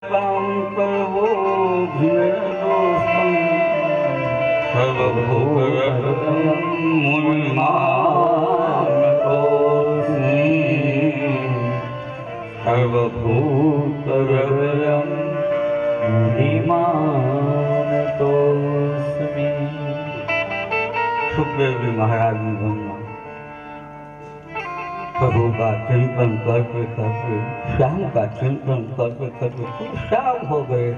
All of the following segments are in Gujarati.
काम करवो सर्वभूतरहितं मुनिमानतोऽस्मि सर्वभूतरहितं मुनिमानतोऽस्मि। सुखदेव जी महाराज ने बोला, प्रभु का चिंतन करते करते, श्याम का चिंतन करते करते तो श्याम हो गए।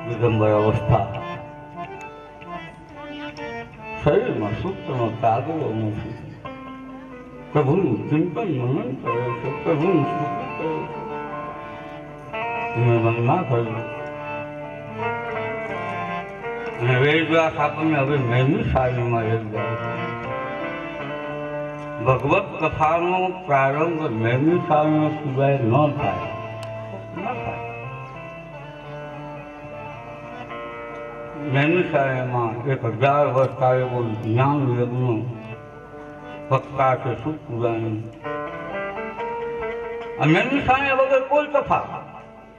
दिगंबर अवस्था, शरीर में सूत्र कागलो नहीं। प्रभु चिंतन मनन करे છે, પ્રભુ સ્તુતિ કરે છે, તમે વંદના કરો। અને વેદવ્યાસ આપણને હવે મેની શાળીમાં લઈ જાય છે। ભગવત કથાનો પ્રારંભ નૈમિષારણ્ય સિવાય ન થાય। નૈમિષારણ્યમાં 1000 વર્ષ કાર્યવો જ્ઞાન યજ્ઞ ભક્તા છે સુખ પુરાણી। નૈમિષારણ્ય વગર કોઈ કથા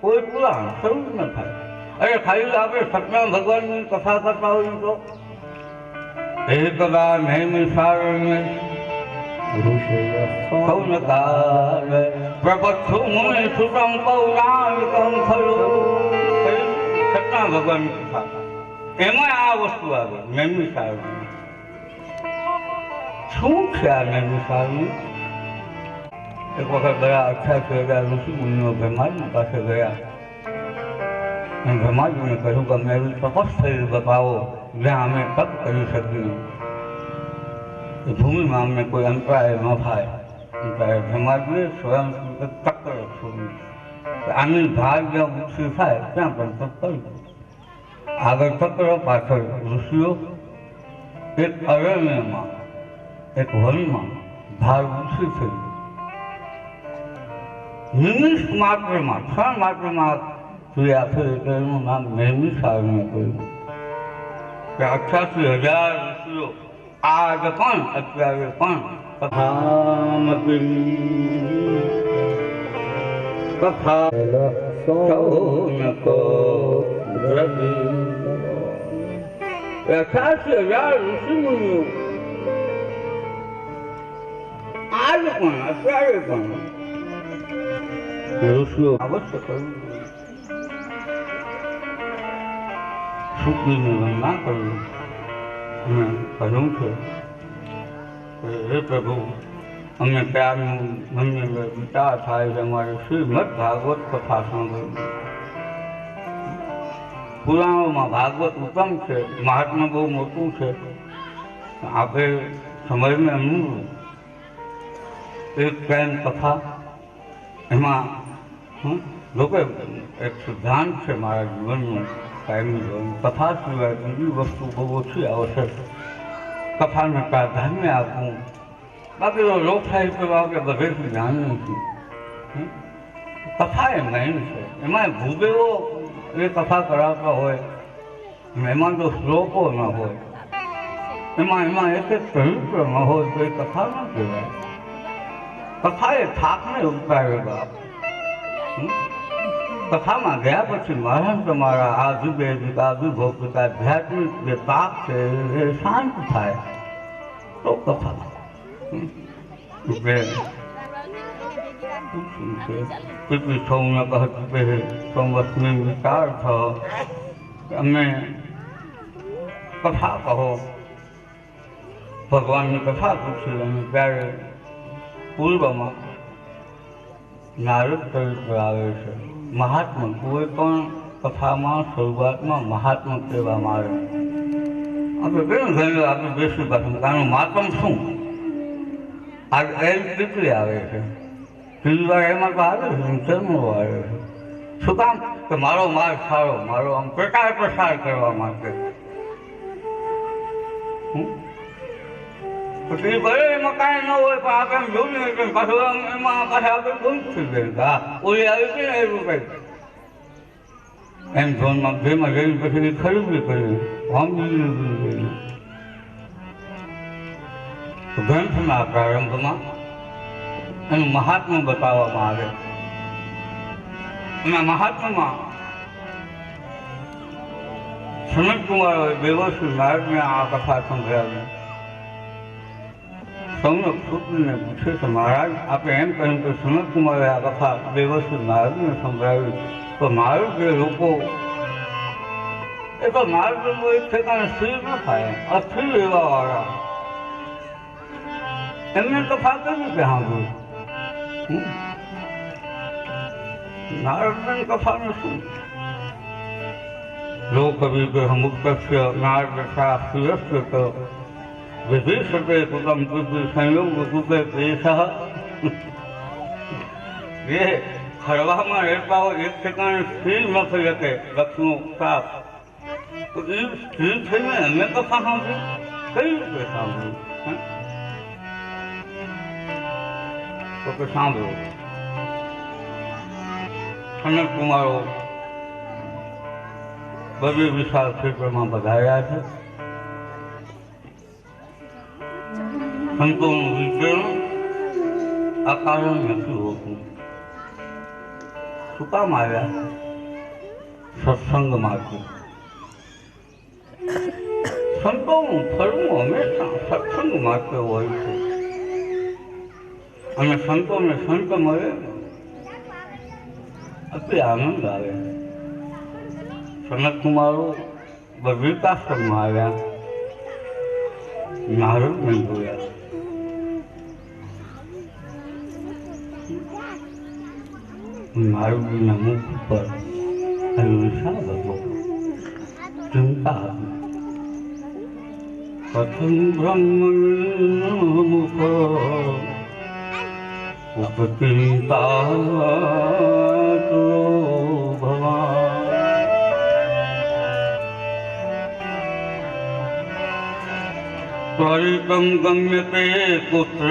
કોઈ પુરાણ શરૂ ન થાય। અરે ખાલી આપણે સત્યનારાયણ ભગવાનની કથા કરતા હોઈએ તો એકદા નૈમિષારણ્ય સૌનકાર પ્રપક્ષુ મુનિ સુતમ પૌરાણિકમ ખલુ। સત્યનારાયણ ભગવાનની કથા એમાં આ વસ્તુ આવે નૈમિષારણ્ય। શું છે આ નૈમિષારણ્ય? એક વખત ગયા 88,000 ઋષિ મુનિઓ બ્રહ્માજી પાસે ગયા અને બ્રહ્માજીને કહ્યું કે અમે એવી તપસ્યા બતાવો જ્યાં અમે તપ કરી શકીએ, ભૂમિમાં અમને કોઈ અંતરાય ન થાય। ત્યારે બ્રહ્માજીએ સ્વયં ચક્ર છોડ્યું, આની ભાગ જ્યાં વૃક્ષી થાય ત્યાં પણ તપ કર્યું। આગળ ચક્ર, પાછળ ઋષિઓ, એક અરણ્યમાં એક વનમાં ભાર વૃક્ષી થઈ। નિમિષ માત્રમાં, ક્ષણ માત્રમાં જોયા છે એટલે એનું નામ નૈમિષારણ્ય કહ્યું કે 88,000 ઋષિઓ આજ પણ અત્યારે પણ કથા 88,000 ઋષિ મુનિઓ આજ પણ અત્યારે પણ ઋષિઓ અવશ્ય કરવું। સુખની વંદના કરવું અને કહ્યું છે કે હે પ્રભુ, અમને ત્યારનું મનની અંદર વિચાર થાય કે અમારે શ્રીમદ ભાગવત કથા સાંભળવી। પુરાણોમાં ભાગવત ઉત્તમ છે, મહાત્મા બહુ મોટું છે। આપણે સમયને અનુરૂપ એક પ્રેમ કથા એમાં લોકો એક સિદ્ધાંત છે મારા જીવનનું કાયમી જીવન, કથા સિવાય બીજી વસ્તુ બહુ ઓછી આવશ્યક। કથાને પ્રાધાન્ય આપવું, બાકી તો લોક સાહિત્ય આપણે બધેથી જાણીએ છીએ। કથા એ મેન છે, એમાં ભૂદેવો એ કથા કરાવતા હોય, એમાં જો શ્લોકો ન હોય, એમાં એક ચરિત્ર ન હોય તો એ કથા ન કહેવાય। કથા એ થાકને ઉતારે બાપ। કથામાં ગયા પછી મહારાજ તમારા આધિભૌતિક આધિભૌતિક આધ્યાત્મિક જે તાપ છે એ શાંત થાય તો કથા। પીપી સૌને કહતી કહે સંવત્સની વિચાર થો, અમે કથા કહો, ભગવાનની કથા પૂછી। અને ત્યારે પૂર્વમાં નારદ ચરિત્ર આવે છે। મહાત્મા કોઈ પણ કથામાં શરૂઆતમાં મહાત્મા કહેવામાં આવે। આપણે કેવું થયું આપણે બેસી ભાષા કારણ માતમ શું આ એલ કેટલી આવે છે, ત્રીજવાર એમાં તો આવે છે, ચરમો આવે છે। શું કામ કે મારો માર્ગ સારો, મારો આમ પ્રચાર પ્રસાર કરવા માટે। પછી ભલે એમાં કાંઈ ન હોય પણ આપણે જોઈએ પાછું એમાં પાછા આપણે બંધ થઈ જાય। હા ઓલી આવી છે ને એવું કંઈ એમ ઝોનમાં જેમાં જઈને પછી ખરીદી કરી હોમડી ગ્રંથના પ્રારંભમાં એનું મહાત્મ્ય બતાવવામાં આવે। એના મહાત્મામાં સનત કુમાર દેવશ્રી નારદને આ કથા સંભળાવી. સૌનક શુક્લને પૂછે છે, મહારાજ આપણે એમ કહ્યું કે સનત કુમારે આ કથા દેવશ્રી નારદને સંભળાવી, તો મારું જે લોકો એ તો માર્ગ એક ઠેકાણે સ્થિર ન થાય, અસ્થિર એવા વાળા એમને કથા કેવી રીતે સાંભળ્યું? નારદની કથાને શું લોકવિગ્રહ મુક્તસ્ય નારદ શાસ્ત્રસ્ય તો વિભીષતે કુતમ કૃતિ સંયોગ કૃતે દેશ જે ફરવામાં રહેતા હોય એક ઠેકાણે સ્થિર ન થઈ શકે લક્ષ્મણો સાપ, તો એ સ્થિર થઈને એમને કથા સાંભળી કઈ રીતે સાંભળ્યું? તો કે સાંભળો. સનત કુમારો બધી વિશાળ ક્ષેત્રમાં પધાર્યા છે. સંતોનું વિચરણ આ કારણ નથી હોતું. શું કામ આવ્યા? સત્સંગ માટે. સંતોનું ફરવું હંમેશા સત્સંગ માટે હોય છે, અને સંતોને સંત મળે અતિ આનંદ આવે. સનત કુમારો બદ્રિકાશ્રમમાં આવ્યા, નારદને જોયા. નારદના મુખ પર વિષાદ હતો, ચિંતા હતી. કથમ બ્રહ્મ મુખ ઉપચિંતા ભગવાન. ત્વરિતમ ગમ્યતે પુત્ર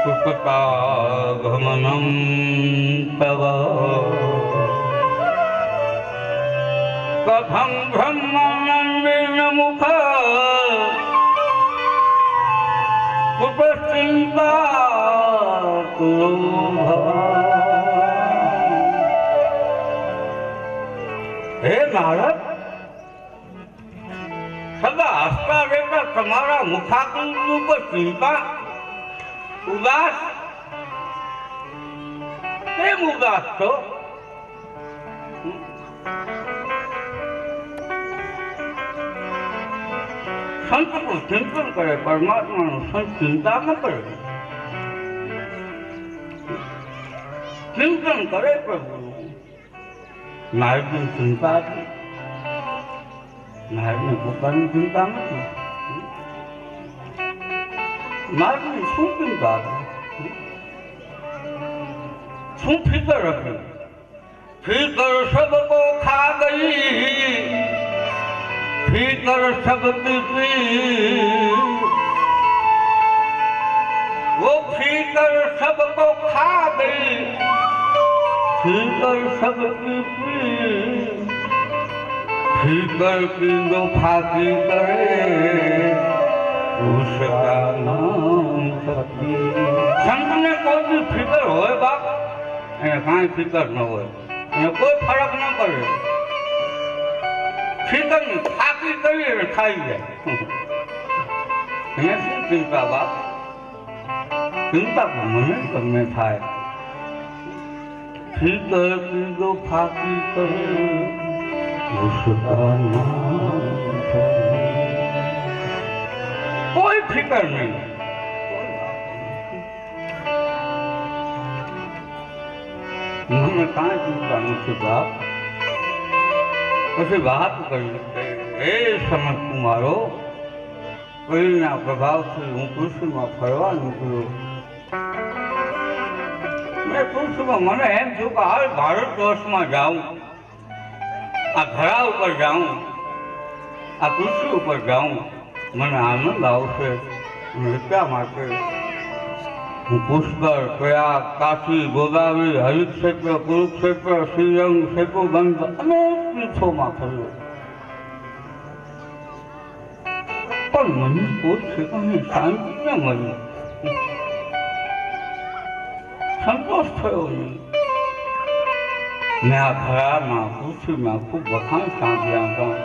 સુપતાગમનમ તવ. કથમ બ્રહ્માનંદેન મુખ ઉપચિંતા હે નારદ, સદા હસતા રહેતા તમારા મુખાકૃતિ ઉપર ચિંતા, ઉદાસ કેમ ઉદાસ છો? સંતનું ચિંતન કરે, પરમાત્માનું સંત ચિંતા ન કરે. ચિંતન કરે પ્રભુનું. નારદની ચિંતા હતી, નારદને પોતાની ચિંતા નથી. નારદની શું ચિંતા હતી? શું ફિકર હતી? ફિકર સબકો ખા ગઈ, ફિકર સબકી પી, वो फीकर सबको खा गई, फीकर सबकी पी, फीकर की जो फाकी करे उसका नाम सती. संत ने कोई भी फिकर હોય બાપ, એને કાંઈ ફિકર ન હોય, એને કોઈ ફરક ન પડે. ફિકરની ફાકી કરી એટલે ખાઈ જાય. એને શું ચિંતા બાપ? ચિંતા તો મને તમને થાય. ફિકર કી જો ફાકી કરે उसका नाम सती. કોઈ ફિકર નહીં. મને કાંઈ ચિંતા નથી બાપ. પછી વાત કરી એ સનત કુમારો, કોઈના પ્રભાવથી હું કૃષ્ણમાં ફરવા નીકળ્યો. મેં કૃષ્ણમાં મને એમ થયું કે હાલ ભારત વર્ષમાં જાઉં, આ ધરા ઉપર જાઉં, આ પૃથ્વી ઉપર જાઉં, મને આનંદ આવશે. એટલા માટે હું પુષ્કર, પ્રયાગ, કાશી, ગોદાવરી, હરિક્ષેત્ર, કુરુક્ષેત્ર, શ્રીરંગ, સેતુબંધ અનેક તીર્થોમાં ફર્યો. પણ મને કોઈ ઠેકાણે શાંતિ ન મળી. સંતોષ થયો નહીં. મેં આ ખરામાં પૃથ્વીમાં ખૂબ વખાણ સાંભળ્યા હતા.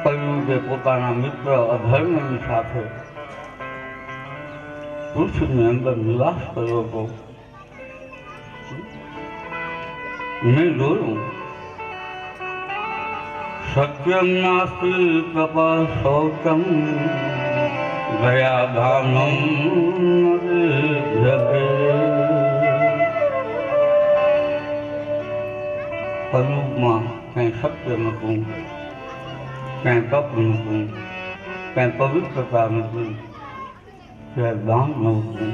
કહ્યું કે પોતાના મિત્ર અધર્મની સાથે પૃથ્વીની અંદર નિવાસ કર્યો હતો. મેં જોયું સત્યમ નાસ્તિ તપઃ શૌચમ દયાદાનમ કલયુગમાં કંઈ સત્ય નહોતું, કંઈ તપ નહોતું, કંઈ પવિત્રતા નથી, ક્યાંય દાન નહોતું.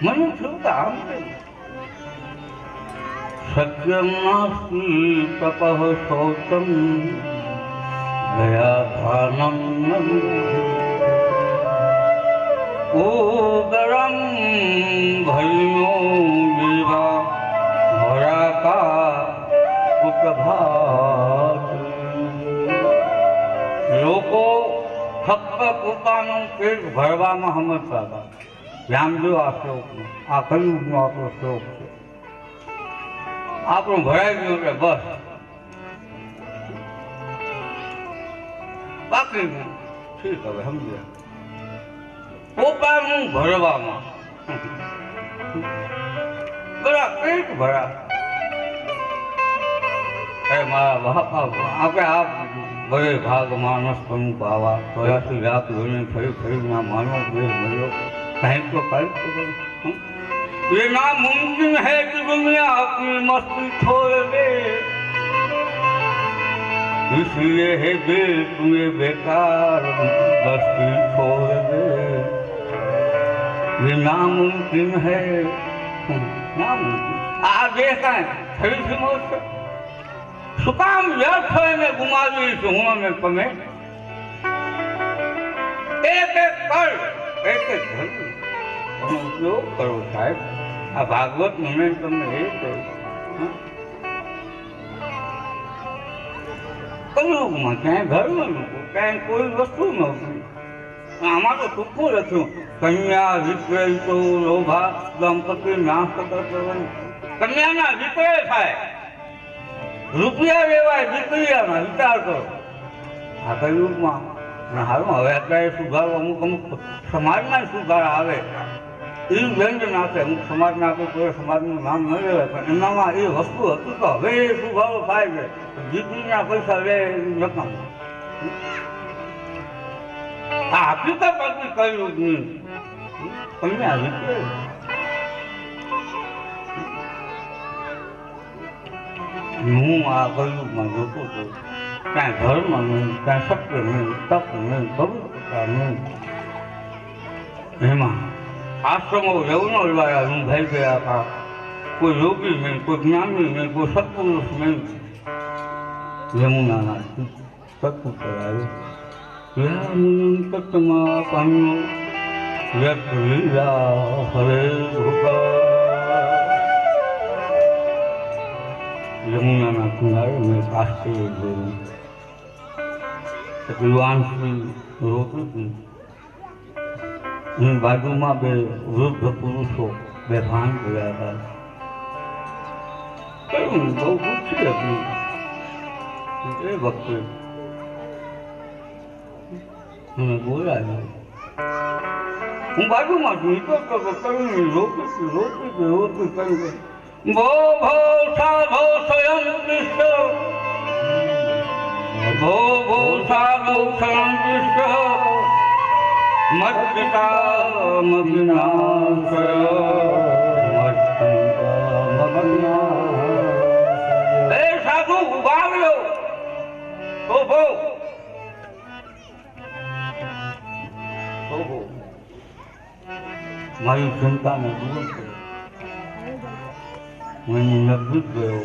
મને થયું કે આમ કેમ? સત્યમ નાસ્તિ તપઃ શૌચમ દયાદાનમ ઉદરમ ભયો વિવા ભરાકા ઉતભાત. લોકો ફક્ત પોતાનું પેટ ભરવામાં સમજતા હતા. રામદેવ આ શ્લોકનો, આ કલયુગનો આપણો શ્લોક છે. આપણું ભરાઈ ગયું એટલે બસ, બાકી ઠીક. હવે સમજ્યા પોતાનું ભરવામાં બરા પેટ ભરા. મારા બાપા આપણે આ બધે ભાગ માણસ પ્રમુખ આવા 84 લાખ જોઈને ફરી ફરી માનવ દેશ મળ્યો. कहीं तो करो. ये नामुमकिन है कि दुनिया अपनी मस्ती छोड़ दे, इसलिए है दिल तुम्हें बेकार मस्ती छोड़ दे. ये नामुमकिन है, नामुमकिन. आ देखा थोड़ी सी मौत શું કામ વ્યર્થ એને ગુમાવી છે હું અને તમે? એક એક કર, એક એક ધર્મ ઉપયોગ કરો સાહેબ. આ ભાગવત મને તમને એ કહ્યું કલયુગમાં ક્યાંય ધર્મ નહોતું, ક્યાંય કોઈ વસ્તુ નહોતી. આમાં તો ટૂંકું લખ્યું કન્યા વિક્રય લોભા દંપતિ નાશ કરતા. કન્યાના વિક્રય થાય, રૂપિયા લેવાય દીકરીયાના. વિચાર કરો આ કલયુગમાં. હારું હવે અત્યારે સુધારો અમુક અમુક સમાજના સુધારા આવે એ વ્યંગ નાખે. અમુક સમાજના આપણે કોઈ સમાજનું નામ ન લેવાય, પણ એનામાં એ વસ્તુ હતું તો હવે એ સુધારો થાય છે. દીકરીના પૈસા લે નકામ. આ હકીકત હતી કલયુગની. કન્યા દીકરી હું આ કલયુગમાં જોતો હતો. કાંઈ ધર્મ નહીં, કાંઈ સત્ય નહીં, તપ નહીં, પવિત્રતા નહીં. એમાં આશ્રમો યવનો લેવાયા રૂંધાઈ ગયા હતા. કોઈ યોગી નહીં, કોઈ જ્ઞાની નહીં, કોઈ સત્પુરુષ નહીં. યમુનાના સત્પુત્ર આવ્યો. તત્માં પામ્યો યત લીલા હરે ભૂપા. યમુનાના કિનારે મેં કાષ્ટી જોયું. યુવાનશ્રી રોતી હતી. એની બાજુમાં બે વૃદ્ધ પુરુષો બેભાન ગયા હતા. કહ્યું બહુ પૂછી હતી એ વખતે મને બોલાવ્યો. હું બાજુમાં છું, કહ્યું રોતી કહ્યું ભો ભો સાધો સ્વયં કૃષ્ણ, ભો ભો સાધો સ્વયં કૃષ્ણ મત્પિતા મગ્નાશય. એ સાધુ ઉભા આવ્યો. ભો મારી ચિંતાને દૂર કર્યો. હું એની નજીક ગયો.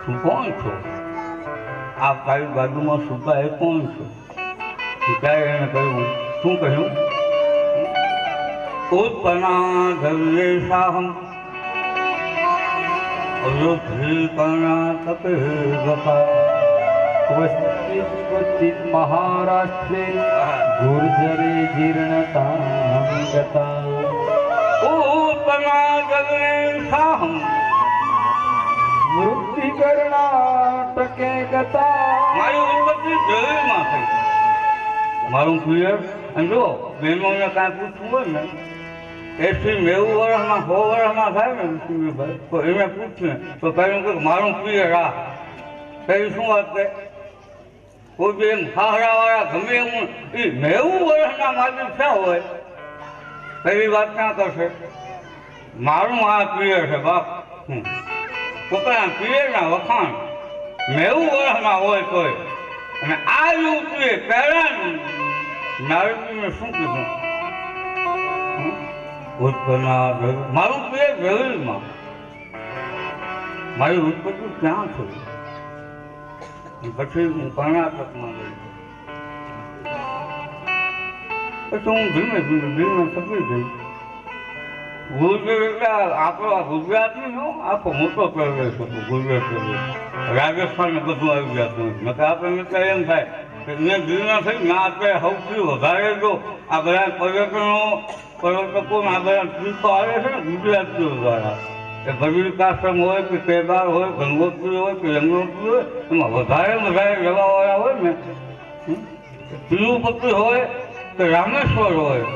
તું કોણ છો? આ તારી બાજુમાં સુતા એ કોણ છે? ત્યારે એને કહ્યું, શું કહ્યું? ઉત્પન્ના ધર્યેશાહમ અયોધ્ય કર્ણાટકે ગતા क्वचित् महाराष्ट्रे गुर्जरे जीर्णतां गता पूतनागरेशाहं वृत्ति कर्णाटके गता મારી ઉત્પત્તિ જળમાં થઈ મારું પિયર અને જો બહેનોને કાંઈ પૂછવું હોય ને એથી 90 વર્ષમાં 100 વર્ષમાં થાય ને વિષ્ણુભાઈ તો એને પૂછીએ તો પહેલું કે મારું પિયર આ પહેલી શું વાત કહે કોઈ બી એમ હાહરાવાળા ગમે એમ એ 90 વર્ષના માલિક થયા હોય પહેલી વાત ક્યાં કરશે મારું આ પિયર છે બાપ પોતાના પિયરના વખાણ 90 વર્ષમાં હોય તોય અને આ યુવતીએ પહેલા નારદજીને શું કીધું મારું પિયર વેલમાં મારી ઉત્પત્તિ ક્યાં છે પછી હું કર્ણાટકમાં ગઈ પછી હું ધીમે ધીમે થકી ગઈ ગુરુદેવ એટલે આપણો ગુજરાતની આખો મોટો પ્રદેશ હતો ગુજરાત પ્રદેશ રાજસ્થાન બધું આવી જતું મેં કે આપણે એટલે એમ થાય કે અહીંયા ગીરના થઈ ના આપણે સૌથી વધારે જો આ બધા પર્યટકો આ બધા ટ્રીપો આવે છે ને ગુજરાતીઓ દ્વારા એ બદ્રિકાશ્રમ હોય કે કેદાર હોય ગંગોત્રી હોય કે યમનોત્રી હોય એમાં વધારે જવાવાળા હોય ને તિરુપતિ હોય કે રામેશ્વર હોય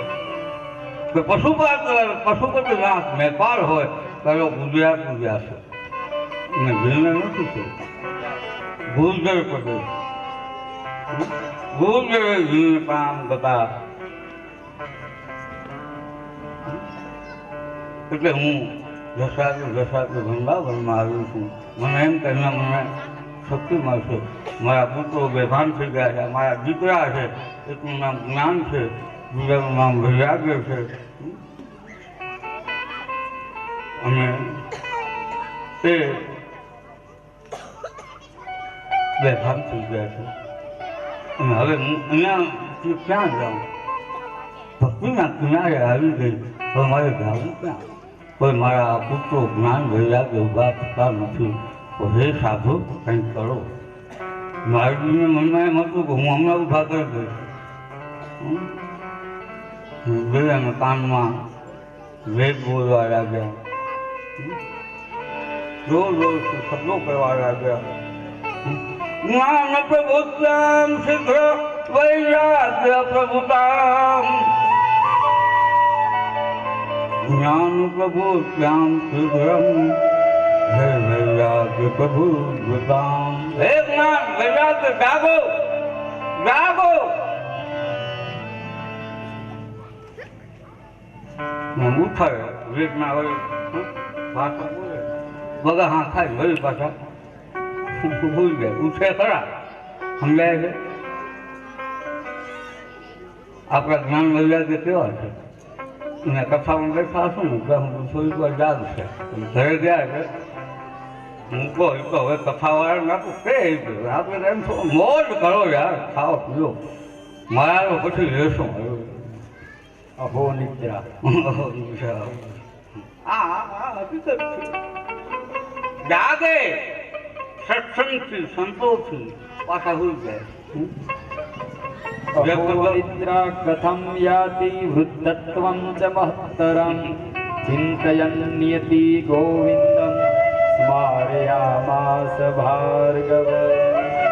કે પશુપતિનાથ નેપાળ હોય તો ગુજરાત ગયા છે અને ગીરને નથી છે ગુર્જર પ્રદેશ ગુર્જરે ગીર કામ ગતા એટલે હું જસાતે વૃંદાવનમાં આવ્યો છું મને એમ કહીને મને શક્તિ મળશે મારા પુત્રો બેભાન થઈ ગયા છે મારા દીકરા છે એકનું નામ જ્ઞાન છે બીજાનું નામ વૈરાગ્ય છે અને તે બેભાન થઈ ગયા છે અને હવે હું અહીંયા ક્યાં જાઉં ભક્તિના કિનારે આવી ગઈ હવે મારે જવું ક્યાં કોઈ મારા પુત્રો જ્ઞાન વૈરાગ્ય ઉભા થતા નથી તો હે સાધુ કંઈક કરો મારીને મનમાં એમ હતું કે હું હમણાં ઉભા કરી દઈશ ગયા કાનમાં વેદ બોલવા લાગ્યા જોર જોરથી શબ્દો કરવા લાગ્યા જ્ઞાન પ્રભુતામ શીઘ્ર વૈરાગ્ય પ્રભુતામ જ્ઞાન પ્રભુતામ શીઘ્રમ હે વૈરાગ્ય પ્રભુતામ હે જ્ઞાન વૈરાગ્ય જાગો જાગો ઉઠાય વેદના હોય ભાષા બોલે બગા હા થાય વળી પાછા ભૂલી જાય ઉઠે ખરા સમજાય છે આપણા જ્ઞાન વૈરાગ્ય કેવા છે અને કથામાં બેઠા હશું ને ત્યાં હું થોડીક વાર જાગ છે ઘરે ગયા છે હું કહો તો હવે કથાવાળા નાખું કે આપણે એમ મોજ કરો યાર ખાઓ પીઓ મારા પછી લેશો અહો નિદ્રા જાગે સત્સંગથી સંતોષથી પાછા હોઈ જાય અહો નિદ્રા કથમ યાતિ વૃદ્ધત્વં ચ મહત્તરં ચિંતયન નિયતિ ગોવિંદં સ્મારયામાસ ભાર્ગવ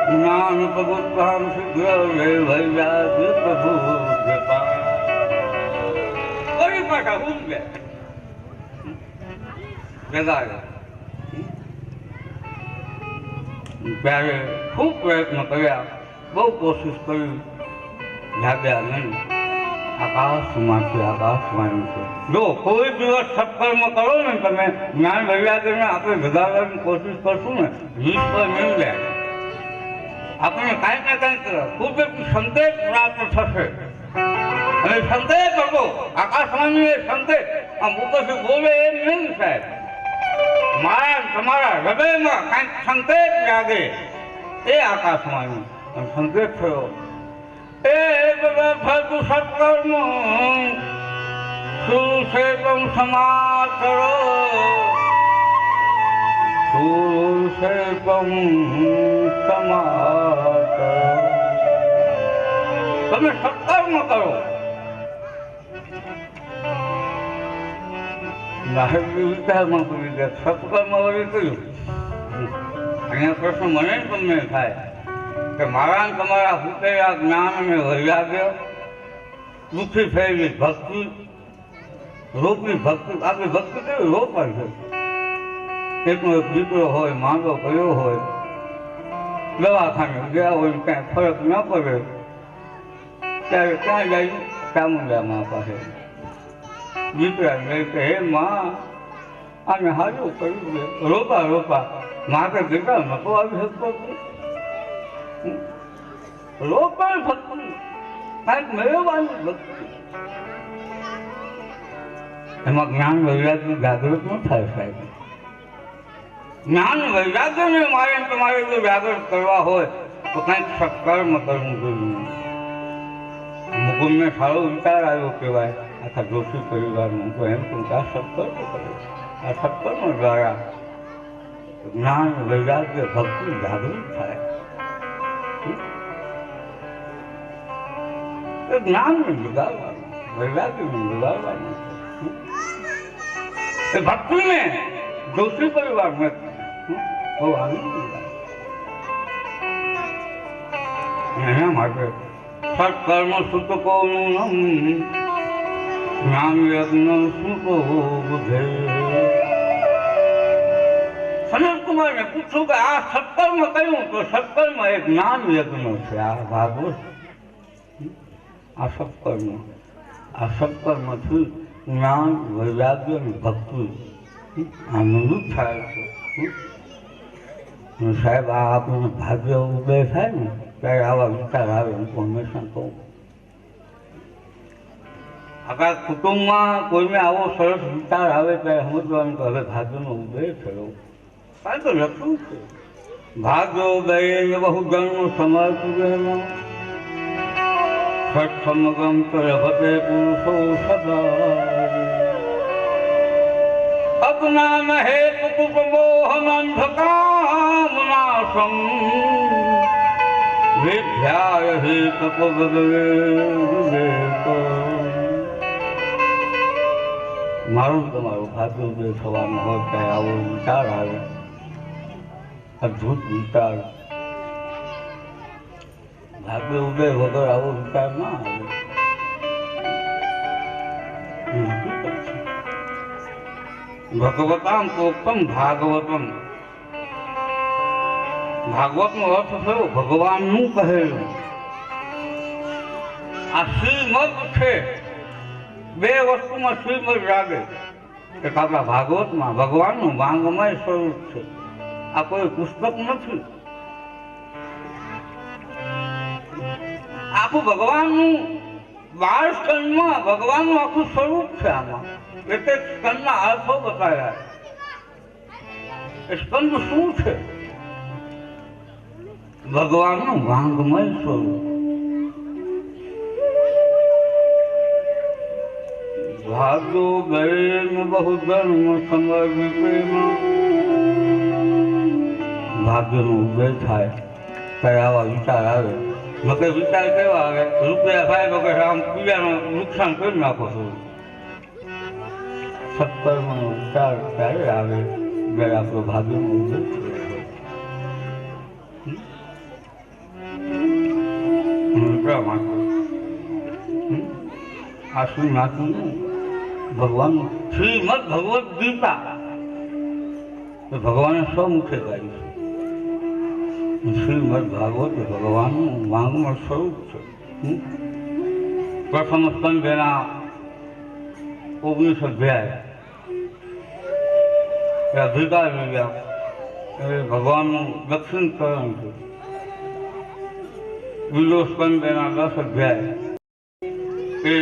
જ્ઞાન પ્રભુત્વામ શીઘ્ર રે વૈરાગ્ય પ્રભુ પાછા હોઈ જાય ત્યારે ખૂબ પ્રયત્ન કર્યા બહુ કોશિશ કરી જાગ્યા નહીં આકાશમાંથી આકાશવાણી છે જો કોઈ દિવસ સત્કર્મ કરો ને તમે જ્ઞાન વૈરાગ્યને આપણે જગાડવાની કોશિશ કરશું ને વિશ્વ નહીં જાય આપણને કાંઈક ને કાંઈક કુદરતી સંકેત પ્રાપ્ત થશે અને સંકેત હતો આકાશવાણી એ સંકેત આ મુખથી બોલે એમ નહીં સાહેબ મારા તમારા હૃદયમાં કાંઈક સંકેત લાગે એ આકાશવાણી અને સંકેત થયો એ બધા થતું સત્કર્મ સુશેકમ સમાચરો સુશેકમ સમાચરો તમે સત્કર્મ કરો. નાહકજી વિચારમાં કરી ગયા સત્કર્મ વળી કર્યું. અહીંયા પ્રશ્ન મને જ તમને થાય કે મારા ને તમારા હુકેલા જ્ઞાન અને વૈરાગ્ય દુઃખી થયેલી ભક્તિ રોપની ભક્તિ આપણી ભક્તિ કેવી રોપાય છે. એકનો એક દીકરો હોય માંગો કર્યો હોય દવાખાને ગયા હોય કાંઈ ફરક ન પડે ત્યારે ક્યાં જાય ચામુંડામાં પાસે દીકરા લઈ કે હે માં આને હાજર કર્યું છે રોપા રોપા મારે દીકરા નતો આવી શકતો રોપણ ભક્તિ કાંઈક મેળવવાની ભક્તિ એમાં જ્ઞાન વૈરાગ્ય જાગૃત ન થાય સાહેબ. જ્ઞાન વૈરાગ્યને મારે તમારે જો જાગૃત કરવા હોય તો કંઈક સત્કર્મ કરવું જોઈએ. મુકુંદને સારો વિચાર આવ્યો કહેવાય આખા જોશી પરિવારનો તો એમ કહું કે આ સત્કર્મ કરે આ સત્કર્મ દ્વારા જ્ઞાન વૈરાગ્ય ભક્તિ જાગૃત થાય. જ્ઞાનને બગાડવાનું વૈરાગ્યને બગાડવાનું એ ભક્તિને જોશી પરિવાર મેં બહુ આનંદ એના માટે સત્કર્મ સૂતકોનું નામ જ્ઞાન યજ્ઞ સૂતો બુધે. સનતકુમારને પૂછ્યું કે આ સત્કર્મ કયું તો સત્કર્મ એ જ્ઞાન યજ્ઞ છે. આ ભાગવત આ સત્કર્મથી જ્ઞાન વૈરાગ્ય અને ભક્તિ આનંદિત થાય છે. સાહેબ આ આપણને ભાગ્ય ઉદય થાય ને ત્યારે આવા વિચાર આવે હું હંમેશા કહું. આપણા કુટુંબમાં કોઈને આવો સરસ વિચાર આવે ત્યારે સમજવાનું કે હવે ભાગ્યનો ઉદય થયો. કારણ કે લખ્યું છે ભાગ્ય ઉદય બહુ જન્મ સમર્પિત સત્સંગમ કરભતે પુરુષો સદા અજ્ઞાન હેતુ કુટુંબોહન અંધકામનાશમ વિદ્યાય હિ તપોગદેવ. મારું તમારું ભાગ્ય ઉદય થવાનું હોય ત્યારે આવો વિચાર આવે અદ્ભુત વિચાર. ભાગ્ય ઉદય વગર આવો વિચાર ના આવે. ભગવતામ પ્રોક્તમ ભાગવતમ. ભાગવતનો અર્થ થયો ભગવાનનું કહેલું. આ શ્રીમદ છે. બે વસ્તુમાં શ્રીમદ લાગે એક આપણા ભાગવતમાં ભગવાનનું વાંગમય સ્વરૂપ છે. આ કોઈ પુસ્તક નથી. આખું ભગવાનનું 12 સ્કંદમાં ભગવાનનું આખું સ્વરૂપ છે. આમાં એક એક સ્કંદના અર્થો બતાવ્યા. એ સ્કંદ શું છે? ભગવાનનું વાંગમય સ્વરૂપ. ભાગ્યો ગયેન બહુ જન્મ સમર્પિત. ભાગ્યનો ઉદય થાય ત્યારે આવા વિચાર આવે. મકે વિચાર કેવા આવે રૂપિયા થાય તો કે આમ બીજાનું નુકસાન કરી નાખો છો. સત્કર્મનો વિચાર ત્યારે આવે જ્યારે આપણો ભાગ્યનો ઉદય એટલા માટે આ શ્રીનાથનું ભગવાનનું શ્રીમદ ભગવદ્ ગીતા ભગવાને સ્વમુખે ગાયું છે. શ્રીમદ ભાગવત ભગવાનનું વાંગમય સ્વરૂપ છે. પ્રથમ સ્કંદ એના 19 અધ્યાય એ અધિકાર લીધા એ ભગવાનનું દક્ષિણકરણ છે. બીજો સ્કંદ એના 10 અધ્યાય એ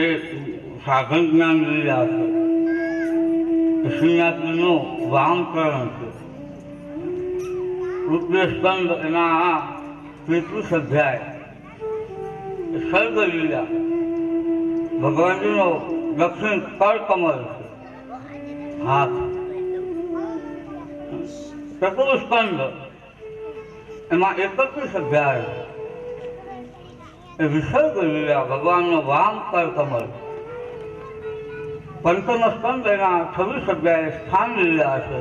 સાધન જ્ઞાન લીધા છે. શ્રીનાથજીનું વામકરણ છે. તૃતીય સ્કંદ એના 33 અધ્યાય સર્ગ લીલા ભગવાનજીનો દક્ષિણ કર કમળ છે હાથ. ચતુર્થ સ્કંદ એમાં 31 અધ્યાય એ વિસર્ગ લીલા ભગવાનનો વામ કર કમળ પંચમ સ્કંદ એના 26 અધ્યાય સ્થાન લીલા છે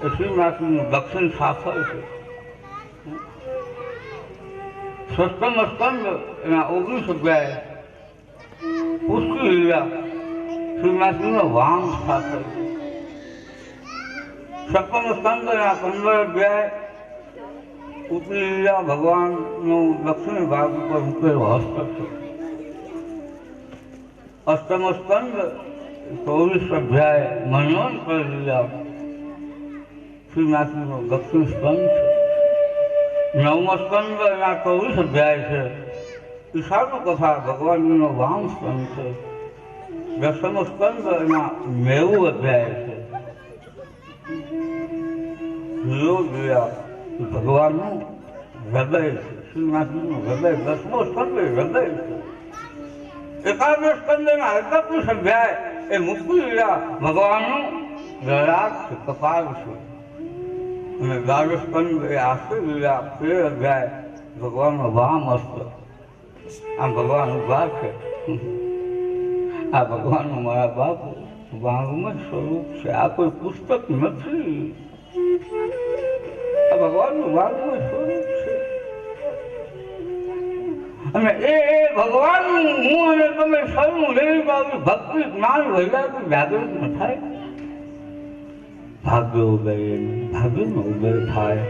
એ શ્રીનાથનું દક્ષિણ શાસન છે. સપ્તમ સ્કંદ એના 19 અધ્યાય પુષ્ટિ લીલા શ્રીનાથજીનો વામ શાસન છે. સપ્તમ સ્કંદ એના 15 અધ્યાય ઉપરી લીલા ભગવાનનું દક્ષિણ ભાગ ઉપર મૂકેલો હસ્ત છે. અષ્ટમ સ્કંદ 24 અધ્યાય મન્વંતર લીલા શ્રીનાથજીનો દક્ષિણ સ્કંદ છે. નવમ સ્કંદ એના 24 અધ્યાય છે ઈશાનો કથા ભગવાનનો વામ સ્કંદ છે. દસમ સ્કંદ એના 90 અધ્યાય છે ભગવાનનું હૃદય છે. શ્રીનાથજીનું હૃદય દસમો સ્કંદ હૃદય છે. એકાદશ સ્કંદ એના 31 અધ્યાય એ મુક્તિ લીલા ભગવાનનું લલાટ છે, કપાળ છે. અને દ્વાદશ સ્કંદ એ આશ્રય લીલા 13 અધ્યાય ભગવાનનો વામ હસ્ત. આમ ભગવાન ઉભા છે. આ ભગવાનનું મારા બાપુ વાંગમય સ્વરૂપ છે. આ કોઈ પુસ્તક નથી. આ ભગવાનનું વાંગમય સ્વરૂપ છે. અને એ ભગવાનનું હું અને તમે સૌનું લેવી બાબુ ભક્તિ જ્ઞાન વૈરાગ્ય જાગૃત ન થાય. ભાગ્ય ઉદય ભાગ્યનો ઉદય થાય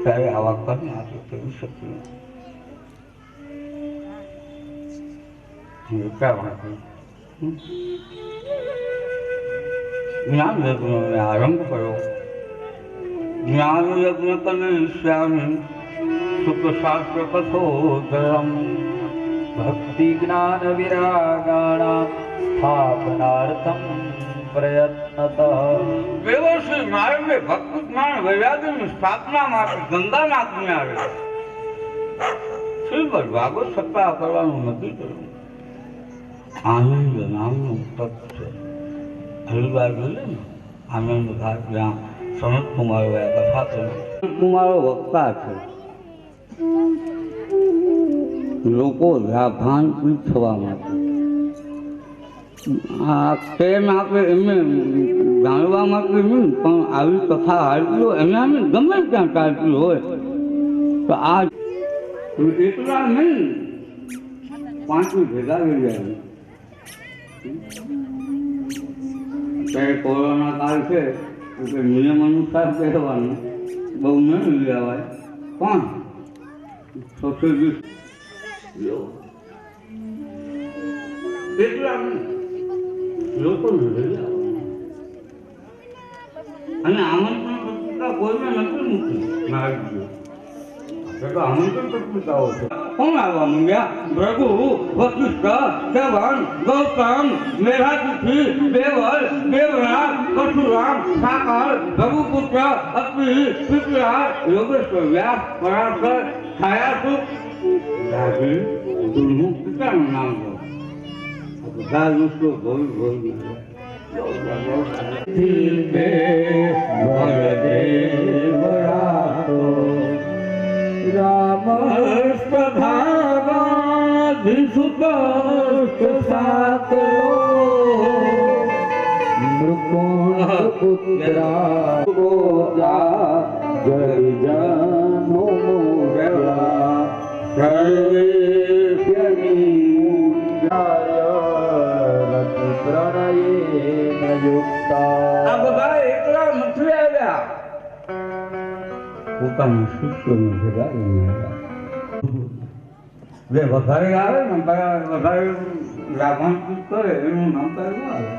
ત્યારે આવા કર્મ આપણે કરી શકીએ. એટલા માટે જ્ઞાન યજ્ઞનો આરંભ કર્યો. જ્ઞાન યજ્ઞ કરિષ્યામિ સુખશાસ્ત્ર કથોદરમ ભક્તિ જ્ઞાન વિરાગાણામ સ્થાપનાર્થમ પ્રયત્નતઃ. વ્યવસ્થિત માર્ગે ભક્તિ જ્ઞાન વૈરાગ્યની સ્થાપના માટે ગંગાનાથ ને આવે. શ્રીમદ ભાગવત સત્તા કરવાનું નથી કર્યું. આનંદ નામનું તત્વ છે. હરિદ્વાર જોઈએ ને આનંદ ઘાટ જ્યાં સનત કુમારો કથા કરી. કુમારો વક્તા છે. લોકો ભાનપીત થવા માટે આ પ્રેમ આપે એમને જાણવા માટે નહીં, પણ આવી કથા હાલતી હોય એના ગમે ત્યાં ચાલતી હોય તો આ એટલા નહીં 5 ભેગા થઈ જાય. ત્યારે કોરોના કાળ છે એટલે નિયમ અનુસાર કહેવાનું બહુ નહીં લેવાય, પણ સોશિયલ એટલા લોકોને લઈ આવવાનું. અને આમંત્રણ પત્રિકા કોઈને નથી મૂકી મારી તો આમંત્રણ પત્રિકાઓ છે. કોણ આવવા માંગ્યા? ભૃગુ, વશિષ્ઠ, શ્રવણ, ગૌતમ, મેઘાતિથિ, દેવલ, દેવરાજ, પરશુરામ, સાકર, ભૃગુપુત્ર, અત્રિ, પીપળા, યોગેશ્વર, વ્યાસ, પરાશર, છાયાસુખ, રાજી, તુલમુ, પિતાનું નામ લો. બધા લોકો ભોલ ભોલ પોતાના શિષ્યોને ભેગા જે વધારે આવે ને વધારે લાભાંકિત કરે એનું નામ કયું આવે?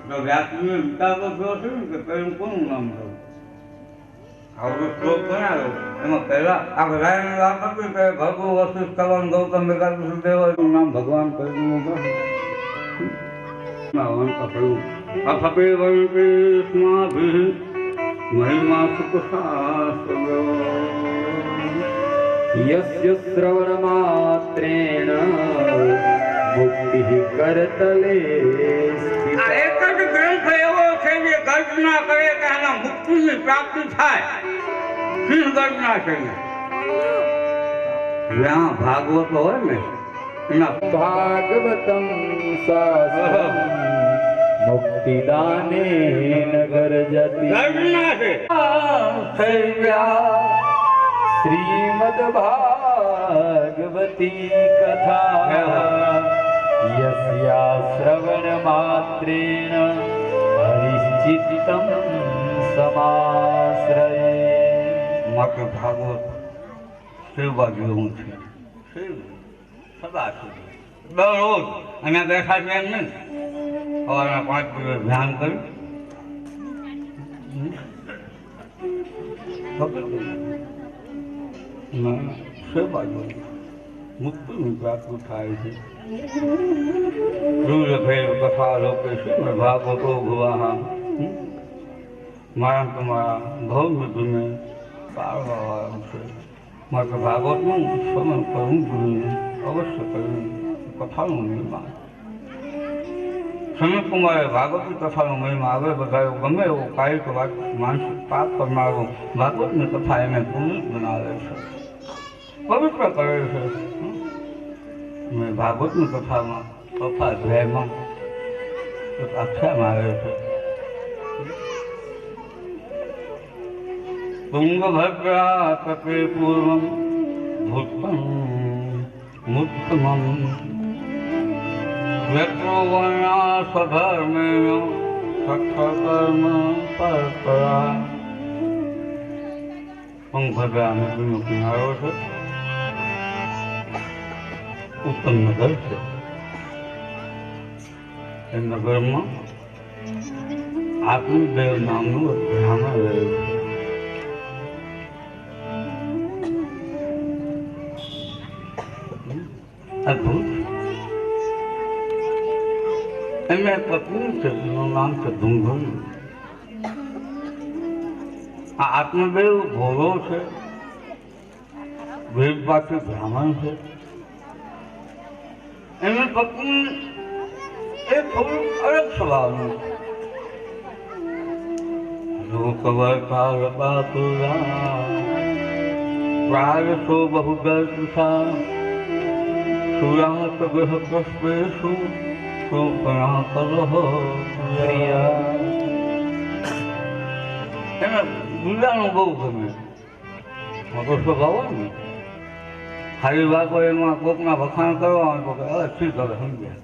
તો વ્યાસજીને વિચારતો થયો છે ને કે પેલું કોનું નામ થયું? આવડો શ્લોક બનાવ્યો એમાં પહેલા આ બધાને વાત હતી કે ભગુ વશિષ્ઠ શ્રવણ ગૌતમ મેઘાતિથિ દેવનું નામ ભગવાન કરીને કહ્યું. અથપે વંતે સ્માભિ મહિમા સુખશાસ્ત્ર યસ્ય શ્રવણમાત્રેણ મુક્તિઃ કરતલે સ્થિતા. આ એક જ ગ્રંથ એવો છે જે કલ્પના કરે કે આના મુક્તિની પ્રાપ્તિ થાય. સિંહ કલ્પના છે. જ્યાં ભાગવત હોય ને એના ભાગવતમ શાસ્ત્રમ મુક્તિદાને નગર જતી ઘરના છે શ્રીમદ ભાગવતી કથા યસ્યા શ્રવણ માત્રેણ હરિશ્ચિત્તમ સમાશ્રયે માટે ભાગવત સેવા જેવું છે સદા સુધી દરરોજ અહીંયા બેઠા છે એમ નહીં સવારના 5 દિવસ ધ્યાન કર્યું સેવા જોઈએ મુક્તિની પ્રાપ્તિ થાય છે રૂલ કથા લોકે શું ભાગવતો ભુવા મારા તમારા ભવને પાળવા છે માટે ભાગવતનું સ્મરણ કરવું જોઈએ અવશ્ય કરવું કથાનું નિર્માણ સમીપ કુમારે ભાગવતની કથાનો મહિમા આગળ વધાર્યો ગમે એવો કાયિક માનસિક પાપ કરનારો ભાગવતની કથા એને પુનિત બનાવે છે પવિત્ર કરે છે મેં ભાગવતની કથામાં કથા ધ્યેયમાં આખ્યાન આવે છે तुंगभद्रा तटे पूर्वं भूतं मुत्तमं यत्रो वर्णा स्वधर्मेण सत्कर्म परपरा तुंगभद्रा नदीનો કિનારો છે ઉત્તમ નગર છે એ નગરમાં આત્મદેવ નામનું બ્રાહ્મણ રહ્યું છે અદભુત એમને પત્ની છે એનું નામ છે ધુંઘરી આ આત્મદેવ ભોળો છે વેદવાચી બ્રાહ્મણ છે એમની પત્ની એ થોડું અલગ સ્વભાવનું લોકવર કાળપાતુરા પ્રાયસો બહુદર્શા સુરાત ગ્રહ પુષ્પેશુ સોપના કલહ પ્રિયા એને બીજાનું બહુ ગમે મોટો સ્વભાવ હોય ને સારી વાત હોય એમાં કોકના વખાણ કરવા હોય તો હવે ઠીક હવે સમજ્યા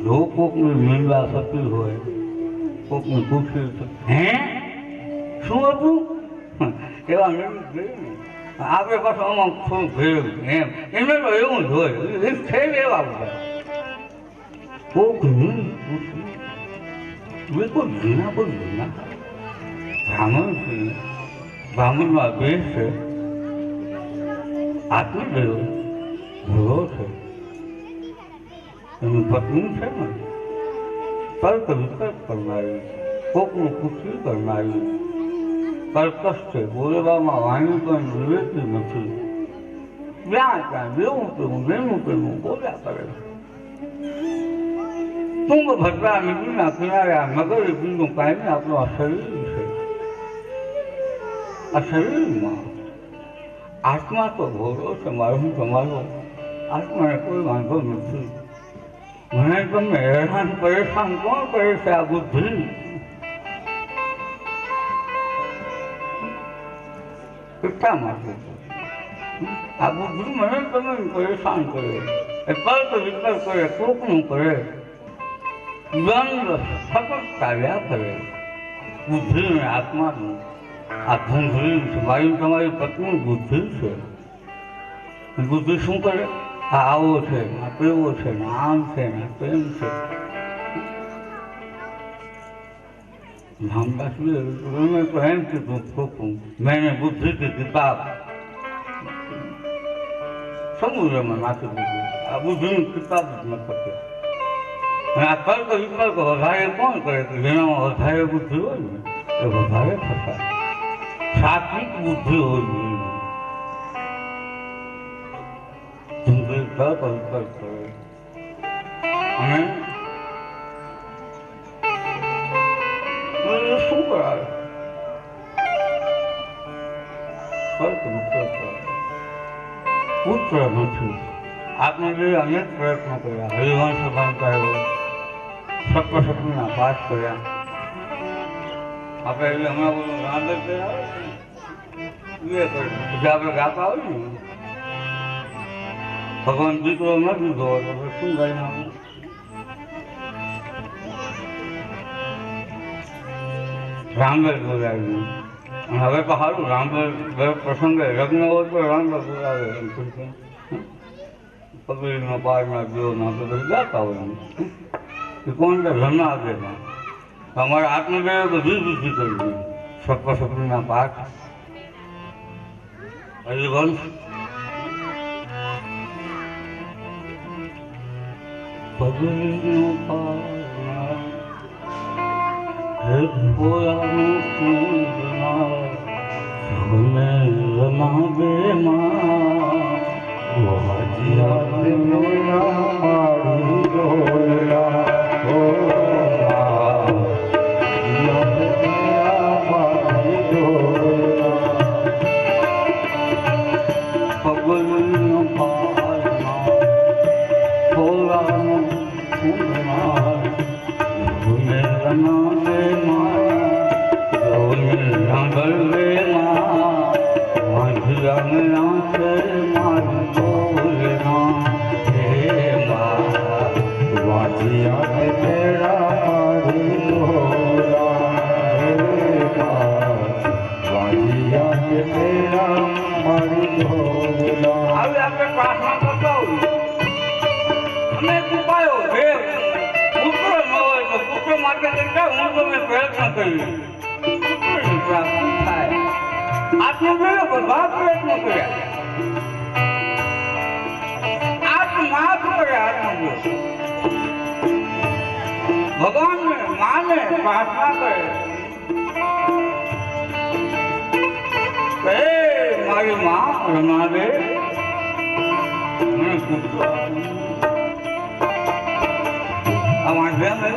જો કોકની નિંદા થતી હોય કોકની ખુશી હે શું હતું એવા આપણે પાછું આમાં થોડું ભેળ એમ એમને તો એવું જ હોય છે એવા બધા કોક બિલકુલ ઝીણા કોઈ ઝીણા બ્રાહ્મણ છે બ્રાહ્મણમાં બેસ છે આત્મદેવ ભૂલો છે એની પત્ની છે ને તર્ક વિતર્ક કરનારી કોકનું ખુશી કરનારી કર્કશ છે બોલવામાં વાણી પણ વિવેકી નથી જ્યાં ત્યાં દેવું તેવું બોલ્યા કરે છે તુંગભદ્રા નદીના કિનારે આ નગર બીજું કાંઈ નહીં આપણું આ શરીર છે આ શરીરમાં આત્મા તો ભોળો છે મારું તમારો આત્માને કોઈ વાંધો નથી મને તમે હેરાન પરેશાન કોણ કરે છે આ બુદ્ધિ કેટલા માટે આ બુદ્ધિ મને તમે પરેશાન કરે એ કર્ક વિતર્ક કરે કોકનું કરે દ્વંદ્વ સતત ચાલ્યા કરે બુદ્ધિ અને આત્માનું આ ધૂંધળી છે મારી તમારી પત્ની બુદ્ધિ છે બુદ્ધિ શું કરે આ આવો છે આ પેવો છે ને આમ છે ને તેમ છે रामदास ने तो एम कीधું ખોખું मैंने बुद्धि की किताब સમુદ્રમાં નાખી દીધું આ બુદ્ધિની કિતાબ જ ન કરતી અને આ કર્ક વિકલ્પ વધારે કોણ કરે કે જેનામાં વધારે બુદ્ધિ હોય ને એ વધારે થતા સાત્વિક બુદ્ધિ હોવી જોઈએ કર્ક વિકલ્પ કરે અને શું કરાવે કર્ક વિકલ્પ કરે પુત્ર નથી. આત્મદેવે અનેક પ્રયત્નો કર્યા, હરિવંશ બંધાયો, સપ્તશતીના પાઠ કર્યા. આપણે એટલે હમણાં બધું રાંધર કર્યા આવે ને, એ કર્યું. પછી આપણે ગાતા હોય ને, ભગવાન દીકરો ન દીધો હોય તો પછી શું ગાઈ નાખું? રામદેવ બોલાવ્યું. અને હવે તો સારું, રામદેવ દર પ્રસંગે લગ્ન હોય તો રામદેવ બોલાવે. પગડીનો પારના દેવના તો બધું ગાતા હોય એ કોણ કે ઘરના આગળમાં. અમારા આત્મદેવે બધી વૃદ્ધિ કરી, સપ્તશતીના પાઠ, હરિવંશ, પગડીનો પારના હે ભોળાનું પૂજના સૌને રમાવે માં વાજિયા મેરા મારું ડોલા હો પગલીનો પારના ભોળાનું પૂજના સૌને રમાવે પ્રયત્ન કર્યું, પ્રાપ્તિ થાય. આત્મદેવે બધા પ્રયત્નો કર્યા, આત્માર્થ કર્યા. આત્મદેવ ભગવાનને માને પ્રાર્થના કરે, હે મારી માં રમાડે મને પુત્ર. આ વાંધ્યા મેં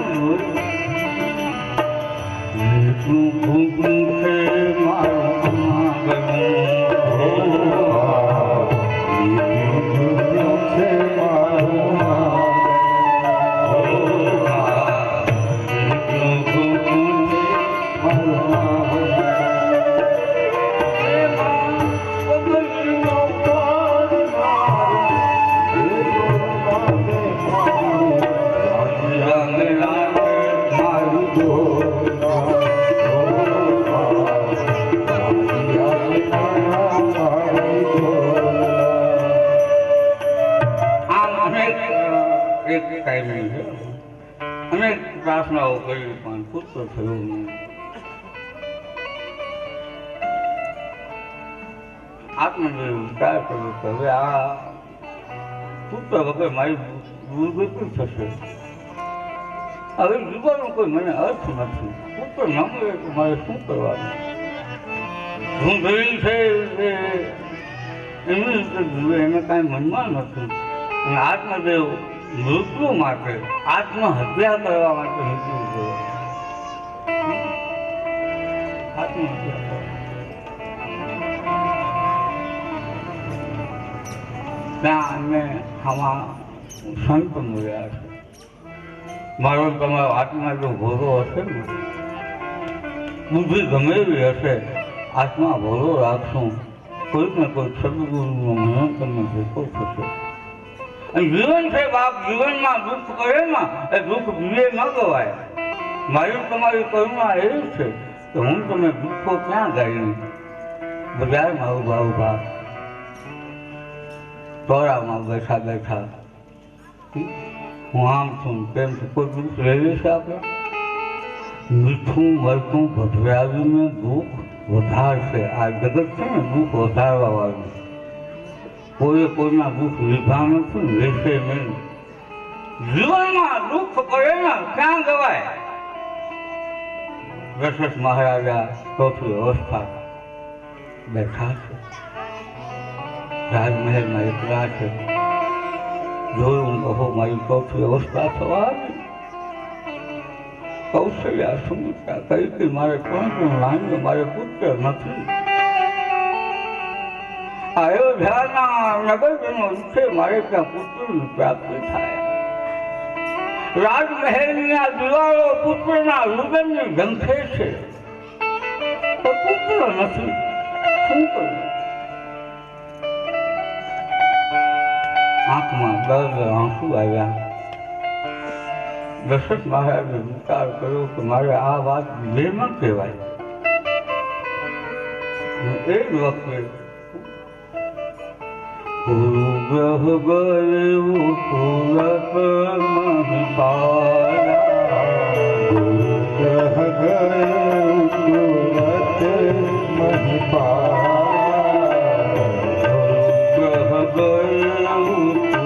અનેક પ્રાર્થનાઓ કરી પણ પુત્ર થયો નહીં. આત્મદેવ વિચાર કર્યો કે હવે આ પુત્ર વગર મારી દુર્ગતિ થશે. હવે જીવવાનો કોઈ મને અર્થ નથી. પુત્ર ન મળે તો મારે શું કરવાનું? હું ગરીબ છે એમની રીતે જીવે એને કાંઈ મનમાં નથી. અને આત્મદેવ મૃત્યુ માટે આત્મહત્યા કરવા માટે નીકળી ગયો. આત્મહત્યા ત્યાં અમે આમાં સંત મળ્યા છે. મારો તમારો આત્મા જો ભોળો હશે ને, બુદ્ધિ ગમે એવી હશે, આત્મા ભોળો રાખશું, કોઈક ને કોઈ સદગુરુનો મનન તમને ભેટો થશે. જીવન છે બાપ, જીવનમાં દુઃખ કરે ને એ દુઃખ બીજે ન ગવાય. મારી તમારી કરુણા એવી છે કે હું તમે દુઃખો ક્યાં ગાઈ બજારમાં ઉભા ઉભા, ટોળામાં બેઠા બેઠા, હું આમ છું તેમ છું, કોઈ દુઃખ લઈ લેશે આપણે? મીઠું મરતું ભભરાવીને દુઃખ વધારશે. આ જગત છે ને દુઃખ વધારવા વાળું. કોઈએ કોઈના દુઃખ લીધા નથી, લેશે નહીં. જીવનમાં દુઃખ પડે ને ક્યાં ગવાય? દશરથ મહારાજા ચોથી અવસ્થા બેઠા છે, રાજમહેલમાં એકલા છે. જોયું કહો મારી ચોથી અવસ્થા થવા આવી. કૌશલ્યા સુમિત્રા કહી કે મારે કોણ લાગ્યો, મારે પુત્ર નથી. અયોધ્યાના નગરજનો વિશે મારે ત્યાં પુત્રની પ્રાપ્તિ થાય. રાજમહેલના દિવાળો પુત્રના રુદનની ઝંખે છે, તો પુત્ર નથી, શું કરું? આંખમાં દર્દ આંસુ આવ્યા. દશરથ મહારાજે વિચાર કર્યો કે મારે આ વાત બે ન કહેવાય. એ જ વખતે ગુરુગ્રહ ગયું તુરત મહિપાલા, ગુરુગ્રહ ગયું તુરત મહિપાલા, ગુરુગ્રહ ગયું તુરત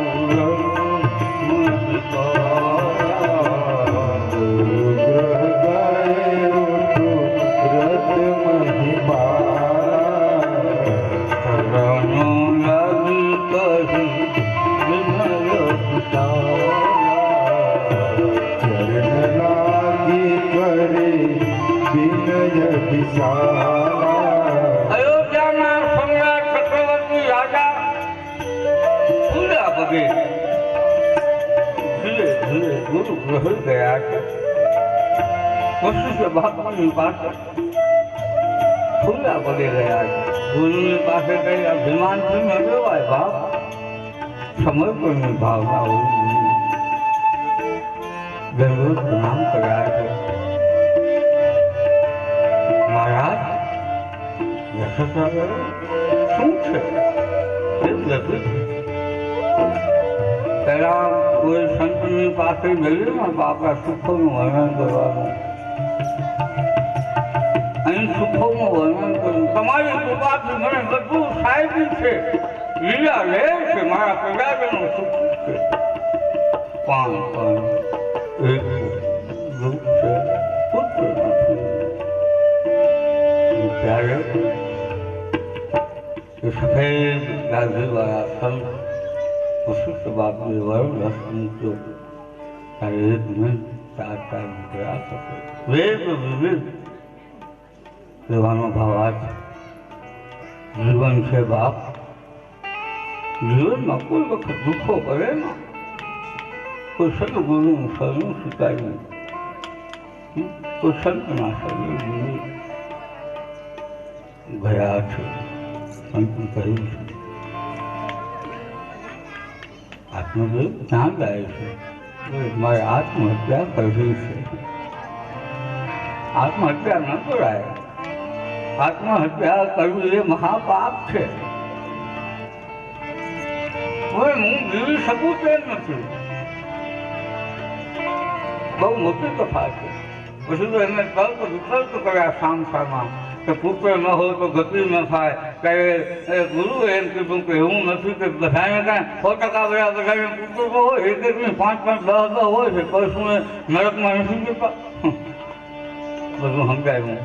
મહિપાલા, ગુરુગ્રહ ગયું તુરત મહિપાલા, અયોધ્યાના સમ્રાટ ચક્રવર્તી રાજા પૂરા પગે ધીરે ધીરે ગુરુ ગ્રહ ગયા છે. વશિષ્ઠ બાપાની પાસે પૂરા પગે ગયા છે. ગુરુની પાસે કઈ અભિમાનથી ન રહેવાય ભાવ, સમર્પણની ભાવના હોવી જોઈએ. દંડવત પ્રણામ કર્યા છે. મહારાજ, શું છે? પેલા કોઈ સંતની પાસે ગયું ને આપણા સુખોનું વર્ણન કરવાનું. અહીં સુખોનું વર્ણન કર્યું. તમારી કૃપાથી મને બધું સાહેબી છે, લીલા લે છે, મારા પ્રજાજનો સુખ છે. પણ એક દુઃખ છે, પુત્ર નથી. ત્યારે સફેદ ગાજરીવાળા સંત વશિષ્ઠ બાપુએ વરણ રસ મૂક્યો. ત્યારે એક મિનિટ ચાર નીકળ્યા થશે. વેદ વિવિધ લેવાનો ભાવ આ છે. જીવન છે બાપ, જીવનમાં કોઈ વખત દુઃખો કરે ને, કોઈ સદગુરુનું શરણું સ્વીકાર્યું, કોઈ સંતના શરણે જીવી ગયા છે. સંત કહ્યું છે આત્મદેવ ક્યાં જાય છે? મારે આત્મહત્યા કરવી છે. આત્મહત્યા ન કરાય. આત્મહત્યા કરવી એ મહાપાપ છે. હવે હું જીવી શકું તેમ નથી. બહુ મોટી કથા છે. પછી તો એને તર્ક વિતર્ક કર્યા સામસામાં કે પુત્ર ન હોય તો ગતિ ન થાય. ત્યારે ગુરુએ એમ કીધું કે એવું નથી કે બધાને કાંઈ 100% બધાને પુત્ર તો હોય, એક એકની 5-5, 10 હોય છે, પણ શું નરકમાં નથી જતા? બધું સમજાયું.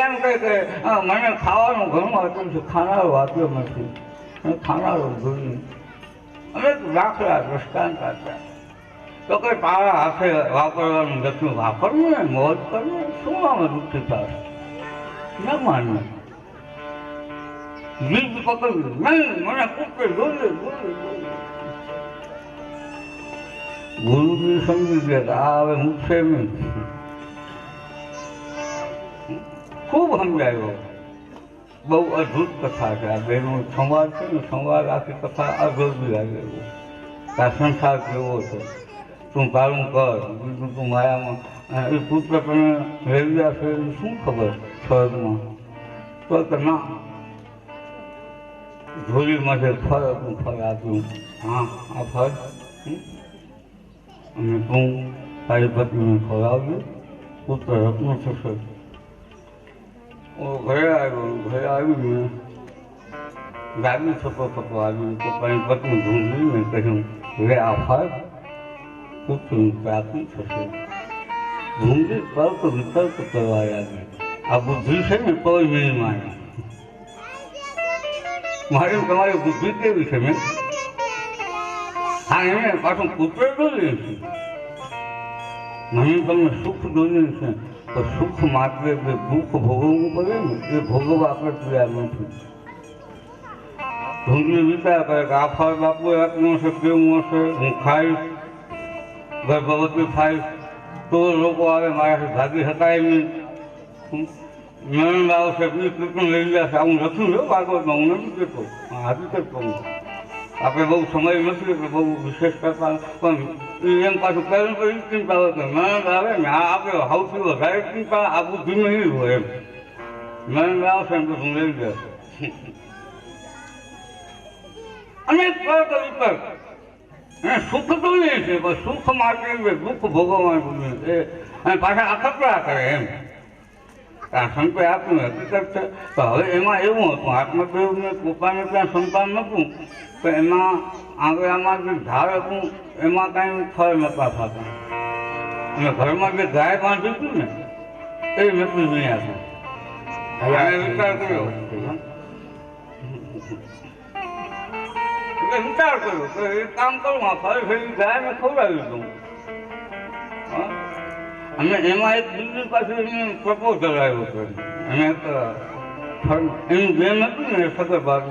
એમ કહે કે મને ખાવાનું ઘણું આપ્યું છે, ખાનારો આપ્યો નથી, ખાનારો જોયું. અને દાખલા દ્રષ્ટાંત આપ્યા. તો કે તારા હાથે વાપરવાનું જતું વાપરવું ને, મોજ કરવું, શું આમાં દુઃખી થશે? ન માનવું, જીદ પકડવી નહીં, મને પુત્ર જોઈએ. ગુરુજી સમજી ગયા આ હવે મૂકશે નહીં. ખૂબ સમજાયો. બહુ અદ્ભુત કથા છે આ બેનો સંવાદ છે ને, સંવાદ આખી કથા અદ્ભુત લાગે. આ સંસાર કેવો છે, તું તારું કર, બીજું તું માયામાં. એ પુત્ર તને રેવ્યા છે શું ખબર સ્વર્ગમાં? તો કે ના, ઝોલીમાં જે ફળ હતું ફળ આપ્યું. હા, આ ફળ અને તું તારી પત્નીને ખવડાવજો, પુત્ર રત્ન થશે. ઘરે આવીને ગાડી થતો આવી પોતાની પત્ની ઢૂંઢીને કહ્યું હવે આ ફળ પુત્રની પ્રાપ્તિ થશે. ઢૂંઢી તર્ક વિતર્ક કરવા લાગી. આ બુદ્ધિ છે ને કોઈ નહીં માને. મારી તમારી બુદ્ધિ કેવી છે? મેં હા એને પાછું પુત્ર જોઈએ છે. મને તમને સુખ જોઈએ છે, તો સુખ માત્ર જે દુઃખ ભોગવવું પડે ને એ ભોગવવા આપણે તૈયાર નથી. ઢૂંઢી વિચાર કરે કે આ ફળ બાપુએ આપ્યું હશે કેવું હશે, હું ખાઈશ, ગર્ભવતી થાઈશ તો લોકો આવે મારાથી ભાગી શકાય નહીં, નણંદ આવશે એ કીર્તન લઈ જશે. હું લખ્યું છે ભાગવતમાં, હું નથી કહેતો, હકીકત કહું. આપણે બહુ સમય નથી એટલે બહુ વિશેષ કરતા, પણ એમ પાછું પહેલું તો એ ચિંતા હોય કે નણંદ આવે ને આ આપણે સૌથી વધારે ચિંતા આ બુદ્ધિ નહીં હોય એમ. નણંદ આવશે ને તો હું લઈ જશે. અને વિતર અને સુખ તો નહીં છે, પણ સુખ માટે દુઃખ ભોગવવાનું એ અને પાછા અખતરા કરે એમ. આ સંતે આપ્યું હકીકત છે. તો હવે એમાં એવું હતું આત્મદેવને પોતાને ત્યાં સંતાન નહોતું, તો એમાં આંગળામાં જે ઝાડ હતું એમાં કાંઈ ફળ નહોતા થતા. અને ઘરમાં જે ગાય બાંધી હતી ને એ નહોતી નહીં હતું. વિચાર કર્યો વિચાર કર્યો તો એ કામ કરું આ ફળ ફેરી ગાયને ખવડાવી દઉં. અને એમાં એક બીજી પાસે એને પ્રપોઝલ આવ્યો હતો. અને એનું બેન હતું ને સગર બાજુ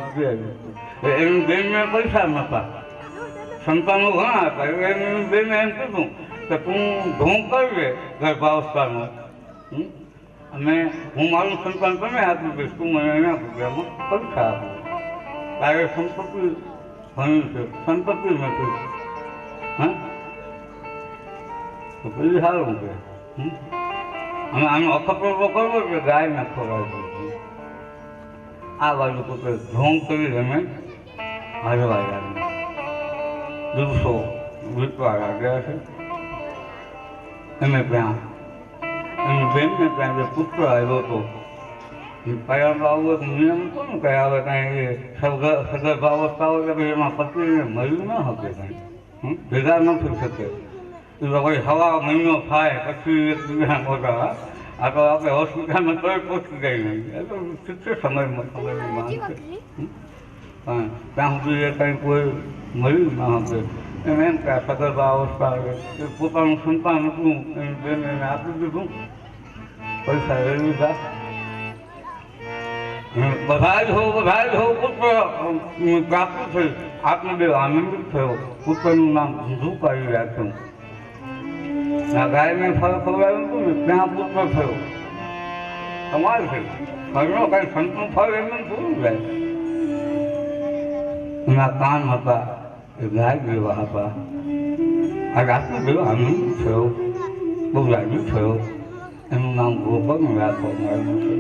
એનું બેનને પૈસા નહોતા, સંતાનો ઘણા હતા. એની બેને એમ કીધું કે તું ઢોંગ કરજે ગર્ભાવસ્થાનો અને હું મારું સંતાન તને આપી દઈશ, તું મને એના એમાં પૈસા આપું. તારે સંપત્તિ ભણ્યું છે, સંપત્તિ નથી. હા તો પછી સારું કે અને આનો અખતરો તો કરવો કે ગાયને ખવડાવી દીધી. આ બાજુ પોતે ઢોંગ કરી અમે હાજવા ગયા. દિવસો વીતવા લાગ્યા છે. અમે ત્યાં એની બેનને ત્યાં જે પુત્ર આવ્યો હતો પહેલાં તો આવું એક નિયમ હતો ને કે આવે કાંઈ સગર્ભાવસ્થા હોય કે એમાં પતિને મળ્યું ન શકે, કાંઈ ભેગા ન થઈ શકે. એ તો ભાઈ સવા મહિનો થાય પછી એકબીજા મોટા. આ તો આપણે હોસ્પિટલમાં તરત પહોંચી જાય નહીં. એ તો ઠીક છે સમયની માંગ છે. પણ ત્યાં સુધી એ કાંઈ કોઈ મળ્યું ન શકે. એમ એમ કે આ સગર્ભાવસ્થા આવે એ પોતાનું સંતાન હતું એની બેન એને આપી દીધું, પૈસા લઈ લીધા. બધા જ હો પુત્ર પ્રાપ્ત થઈ. આત્મદેવ આનંદિત થયો. પુત્રનું નામ ધુંધુકારી રાખ્યું. આ ગાયને ફળ ખવડાવ્યું હતું ને ત્યાં પુત્ર થયો. કમાલ છે. ફળનો કાંઈ સંતનું ફળ એમને પૂરું જાય. એના કાન હતા એ ગાય જેવા હતા. આ આત્મદેવ આનંદ થયો, બહુ રાજી થયો. એનું નામ ગોપન રાખવામાં આવ્યું છે.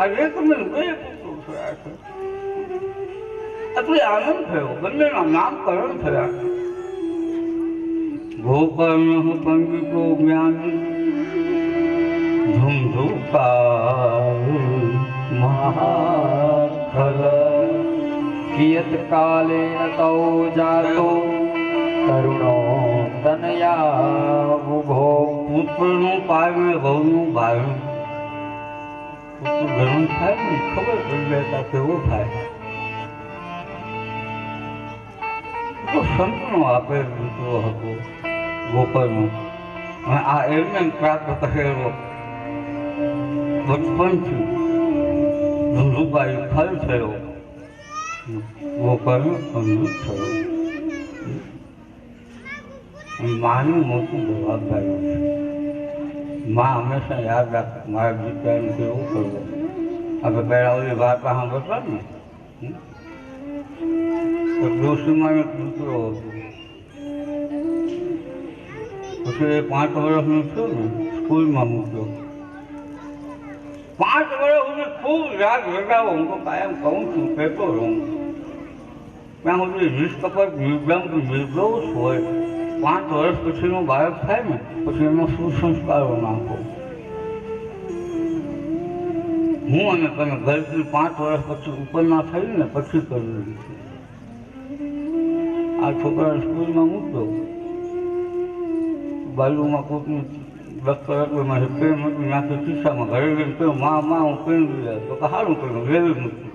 આજે તમે બે પુત્રો થયા છે એટલે આનંદ થયો. બંનેના નામકરણ થયા. ગોકર્ણ પંડિતો જ્ઞાની ધુંધુકા મહાખલ કિયત કાલે તૌ જાતો કરુણો તનયા ઉભો. પુત્રનું પાયું વહુનું ભાયું. પુત્ર ઘણું થાય ને ખબર પડી જાય કેવું થાય. તો સંતનો આપે દીકરો હતો ગોકળનો. અને આ એમને પ્રાપ્ત કરેલો બચપનથી ધુંધુકારી ફળ થયો. ગોકળનો અમૃત થયો. માનું મોટું જવાબદારી છે. માં હંમેશા યાદ રાખ મારા દીકરાને કેવું કરવું. આપણે પહેલાં ઓલી વાર્તા સાંભળતા ને ડોશીમાં એક દીકરો હતો. પછી એ 5 વર્ષનું થયું ને સ્કૂલમાં મૂક્યો. 5 વર્ષ સુધી ખૂબ યાદ લગાવો. હું તો કાયમ કહું છું, કહેતો રહું. ત્યાં સુધી નિષ્કપટ નિર્દોષ હોય. 5 વર્ષ પછીનું બાળક થાય ને પછી એમાં સુસંસ્કારો નાખો. હું અને તમે ગલતી 5 વર્ષ પછી ઉપરના થઈ ને પછી કરી. આ છોકરાને સ્કૂલમાં મૂકતો. બાજુમાં કોઈકનું દફતર હતું એમાં પેન હતું નાખી ખિસ્સામાં ઘરે લઈને કહ્યું માં હું પેન લઈ તો સારું કર્યું લેવી મૂકી.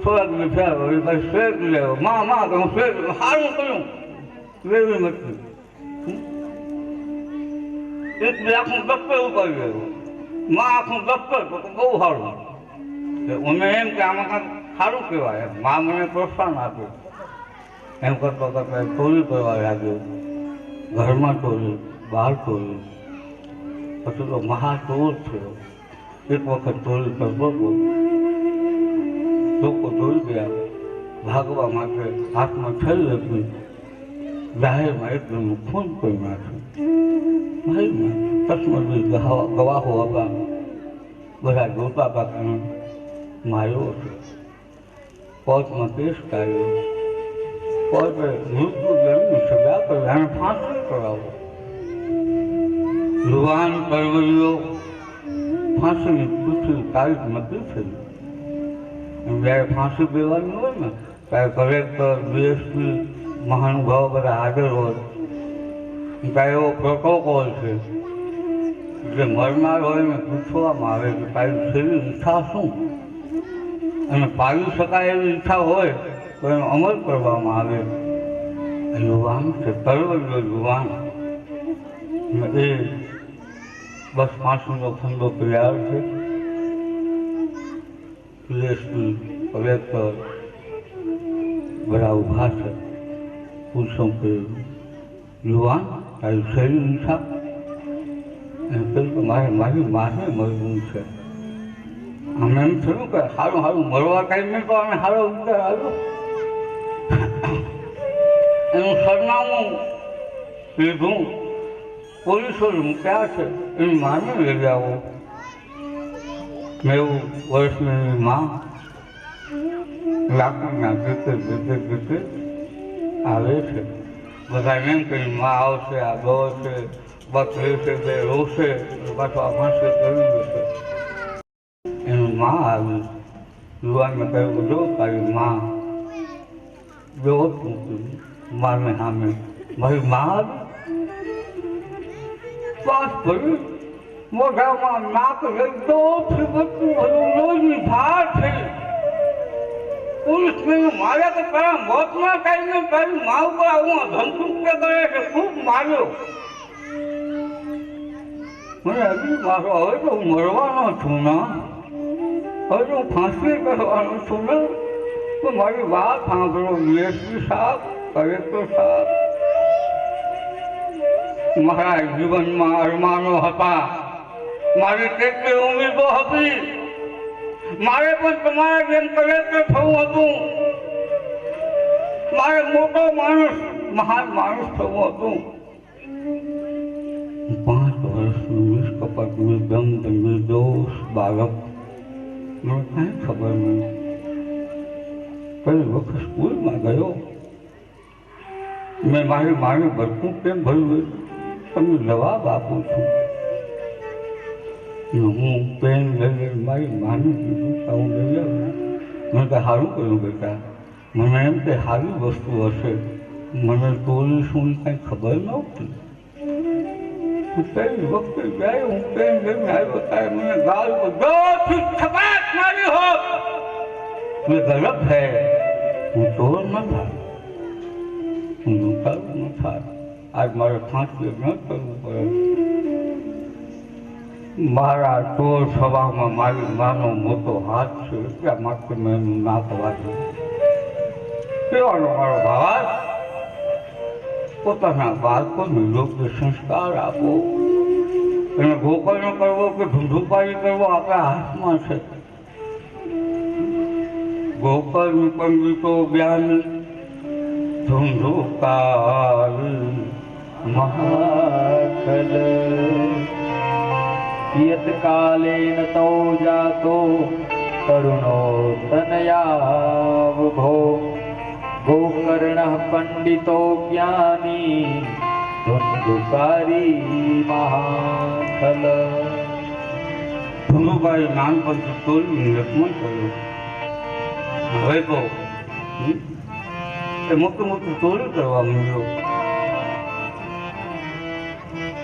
થોડાક દિવસ થયા એ ભાઈ સ્વેર લેવો માં તો હું સ્વેર સારું કર્યું લેવી નથી. એક બે આખું દફતર ઉપાડી ગયું. માં આખું દફતર તો બહુ સારું. અમે એમ કે આમાં કાંઈક સારું કહેવાય. મા મને પ્રોત્સાહન આપ્યું. એમ કરતો કરતા ચોરી કરવા લાગ્યો. ઘરમાં ચોરી, બહાર ચોરી, પછી તો મહાચોર થયો. એક વખત ચોરી કરતો હતો, લોકો દોડી ગયા. ભાગવા માટે હાથમાં છરી હતી. જાહેરમાં એકદમ ખૂન કરી નાખ્યું. તસમદી ગવાહો હતા, બધા જોતા હતા કે માર્યો છે. કોર્ટમાં કેસ કાઢ્યો. કોર્ટે મૃત્યુદંડની સજા કરી, આને ફાંસી કરાવો. યુવાન પરવરીઓ ફાંસીની પીઠી તારીખ નક્કી થઈ. જ્યારે ફાંસી દેવાની હોય ને ત્યારે કલેક્ટર, ડીએસપી, મહાનુભાવો બધા હાજર હોય. ત્યાં એવો પ્રોટોકોલ છે જે મરનાર હોય ને પૂછવામાં આવે કે તારી છેલ્લી ઈચ્છા શું, અને પાવી શકાય એવી ઈચ્છા હોય તો એનો અમલ કરવામાં આવે. યુવાન છે, તરવરીઓ યુવાન, એ બસ ફાંસીનો ખંડો તૈયાર છે. ડીએસપી, કલેક્ટર બધા ઊભા છે. પૂછું કે યુવાન તારી છેલ્લી ઈચ્છા? એમ કહ્યું કે મારી માને મરવું છે. આમ એમ થયું કે સારું સારું મરવા કાંઈ નહીં તો અમે સારો વિચાર આવ્યો. એનું સરનામું લીધું, પોલીસોએ મૂક્યા છે, એની માને લઈ આવો. 90 વર્ષની માં લાકડના ગીતે આવે છે. બધા એમ કહી માં આવશે, આ દોડશે, બકરી છે, બે રોશે, પાછો આ ફાંસી કરી દેશે. એનું માં આવી. યુવાનને કહ્યું જો તારી માં જો મારને સામે મારી માં આવી. શ્વાસ ભર્યું, મોઢામાં નાક રડોથી બધું લોહીની ધાર થઈ. પોલીસને માર્યા તો પેલા મોતના ટાઈમે પેલી મા ઉપર આવું ધમધુક્યા કરે છે, ખૂબ માર્યો. મને હજી મારો હવે તો હું મરવાનો છું ના, હવે તો હું ફાંસી કરવાનો છું ને, તો મારી વાત સાંભળો ડીએસપી સાહેબ, કલેક્ટર સાહેબ. મારા જીવનમાં અરમાનો હતા, મારી કેટલી ઉમેદો હતી. મારે પણ તમારા જેમ કલેક્ટર થવું હતું. મારે મોટો માણસ, મહાન માણસ થવું હતું. 5 વર્ષનું નિષ્કપટ નિર્દંડ નિર્દોષ બાળક, મને કાંઈ ખબર નહીં. કઈ વખત સ્કૂલમાં ગયો, મેં મારી માને ભરતું કેમ ભર્યું તમને જવાબ આપું છું. હું પેન લઈને મારી માની કીધું કે હું લઈ આવું. મેં તો સારું કર્યું બેટા, મને એમ કે સારી વસ્તુ હશે, મને ચોરી શું કાંઈ ખબર નહોતી. કઈ વખતે જાય હું પેન લઈને આવ્યો ત્યારે મને ગાલ બધાથી થપાટ મારી હોત. મેં ગલત હે, હું ચોર ન થાય, હું લૂંટારું ન થાય. આજ મારે ફાંસી ન કરવું પડે. મારા ચોર સભામાં મારી માનો મોટો હાથ છે, એટલા માટે મેં એનું ના થવા દીધું. કહેવાનો મારો ભાવ, પોતાના બાળકોને યોગ્ય સંસ્કાર આપો. એને ગોકળ કરવો કે ધૂંધુપાઈ કરવો આપણા હાથમાં છે. ગોકળની પંડિતો જ્ઞાની, ધૂંધુપાઈ મહાખલ યત કાલેન તૌ જાતો તરુણો તનયાવભો ગોકર્ણઃ પંડિતો જ્ઞાની ધુંધુકારી મહાખલ. ધનુભાઈ નાનપણથી ચોરીનું નિર્માણ કર્યું. હવે તો એ મોટી મોટી ચોરી કરવા માંડ્યો.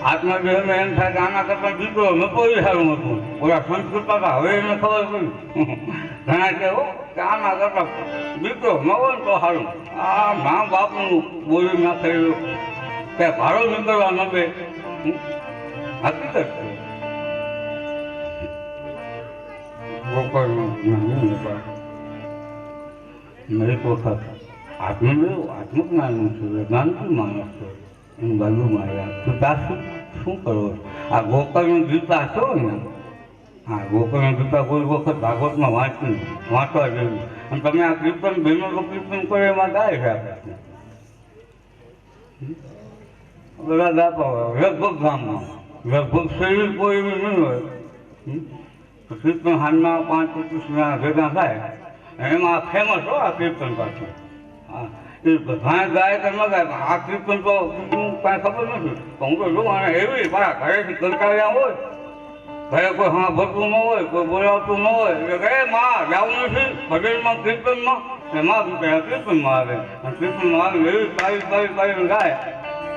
આત્મા દેહને એમ થાય કે આના કરતા દીકરો નકોરી સારું હતું. ઓલા સંસ્કૃત હતા, હવે એને ખબર પડી. ઘણા કહેવો કે આના કરતા દીકરો ન હોય તો સારું. આ મા બાપનું બોલી નાખેલું કે ભાડો નીકળવા ન દે, હકીકત છે. ગોકળનું જ્ઞાની હતા. એક વખત આત્મજ્ઞાની છે, વેદાંતિ માણસ છે, એની બાજુમાં આવ્યા. તું તાર શું કરો? આ ગોકળની ગીતા છો ને, હા ગોકળની ગીતા કોઈ વખત ભાગવતમાં વાંચવા જેવી. અને તમે આ કીર્તન બહેનો કીર્તન કરે એમાં ગાય છે આપણે બધા ગાતા હોય લગભગ ગામમાં, લગભગ શરીર કોઈ એવી નહીં હોય. કીર્તન હાલમાં 5-25 જણા ભેગા થાય એમાં ફેમસ હોય આ કીર્તન પાછું. હા એ બધા ગાય કે ન ગાય, આ કીર્તન તો કાંઈ ખબર નથી. તો હું તો જોઉં અને એવી મારા ઘરેથી કંટાળ્યા હોય, ઘરે કોઈ હા ભરતું ન હોય, કોઈ બોલાવતું ન હોય, એટલે કે માં જાવું નથી ભજનમાં કીર્તનમાં, એમાં કીર્તનમાં આવે અને કીર્તનમાં આવે એવી પાડી ગાય.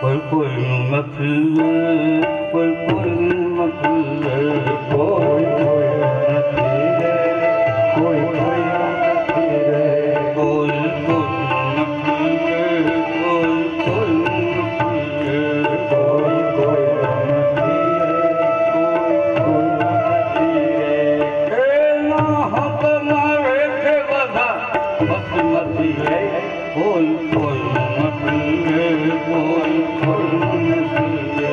કોઈ કોઈનું નથી રે, કોઈ કોઈનું નથી રે, કોઈ કોઈનું નથી રે, કોઈ કોઈનું નથી રે, કોઈ કોઈનું નથી રે, કોઈ કોઈનું નથી રે, કોઈ કોઈનું નથી રે, એના હક મારે છે બધા બસમતી રે, કોઈ કોઈનું નથી રે, કોઈ કોઈનું નથી રે.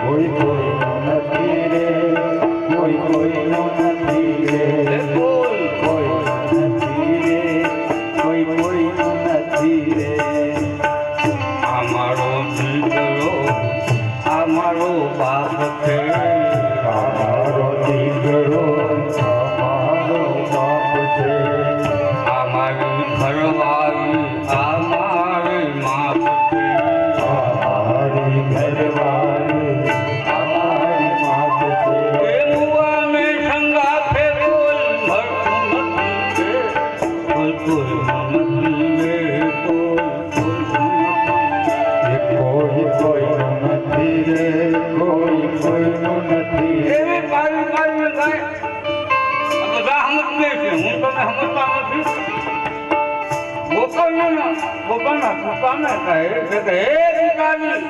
કોઈ કોઈનું નથી રે, કોઈ કોઈનું નથી રે, કોઈ કોઈ નથી રે, કોઈ કોઈનું નથી રે. અમારો દીકરો અમારો બાપ છે, અમારો દીકરો અમારો બાપ છે, અમારી ઘરવાળી અમારી માપ છે, અમારી ઘરવાળી અમારી માત છે. એવું અમે સંગાથે કોઈ મળતું નથી રે, કોઈ કોઈનું નથી રે, કોઈ કોઈનું નથી રે. કોઈ કોઈનું નથી રે, કોઈ કોઈનું નથી રે. એવી પાડી ગાય આ બધા સમજે છે, હું તમે સમજતા નથી. ગોપાલના પિતાને કહે છે કે હે પિતાજી,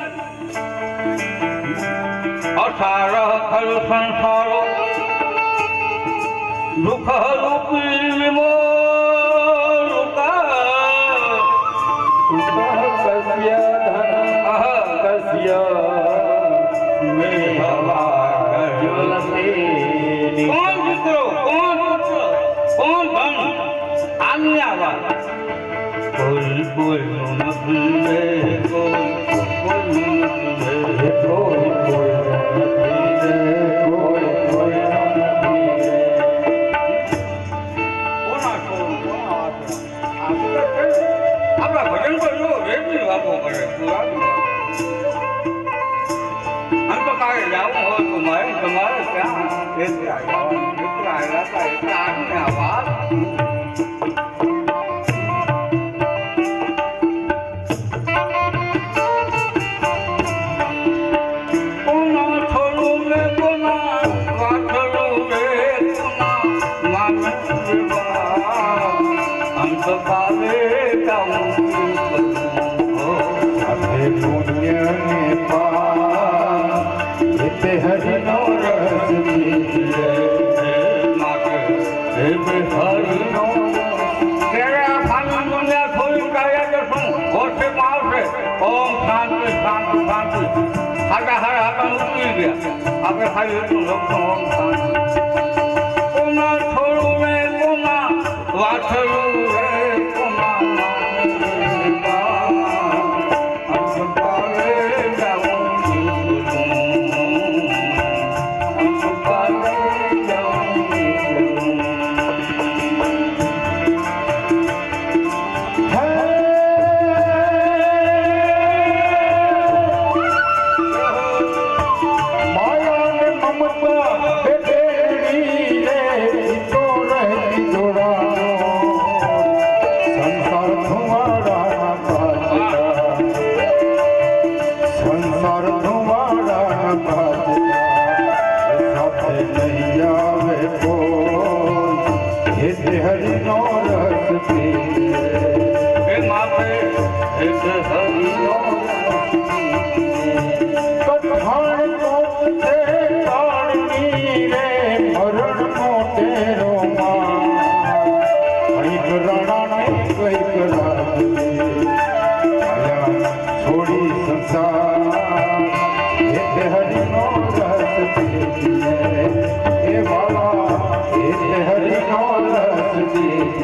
અસાર ખલ સંસારો દુઃખ રૂપી વિમોલુકા કસ્ય ધન કસ્ય મે હવા જ્વલતે કોણ દીકરો, કોણ પુત્ર, કોણ ધન આની આવા. કોઈ કોઈનું નથી રે, કોઈ કોઈનું નથી રે, કોઈ કોઈનું નથી રે, કોઈ કોઈનું નથી રે. કોના છો, કોના વાતો? આપણા ભજન તો જો વેદની વાતો કરે. આમ તો કાલે જવું હોય તો મારે તમારે ત્યાં એટલા જવાનું, એટલા આવ્યા એટલા આની આ વાત. આપણે પુણ્યને પાપ એટલે હરિનો રસ પીએ. આપણે ખાલી એટલું લખો ઓમ શાંતિ. કોના થોડું રે કોના વાછરું રે કોના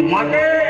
માટે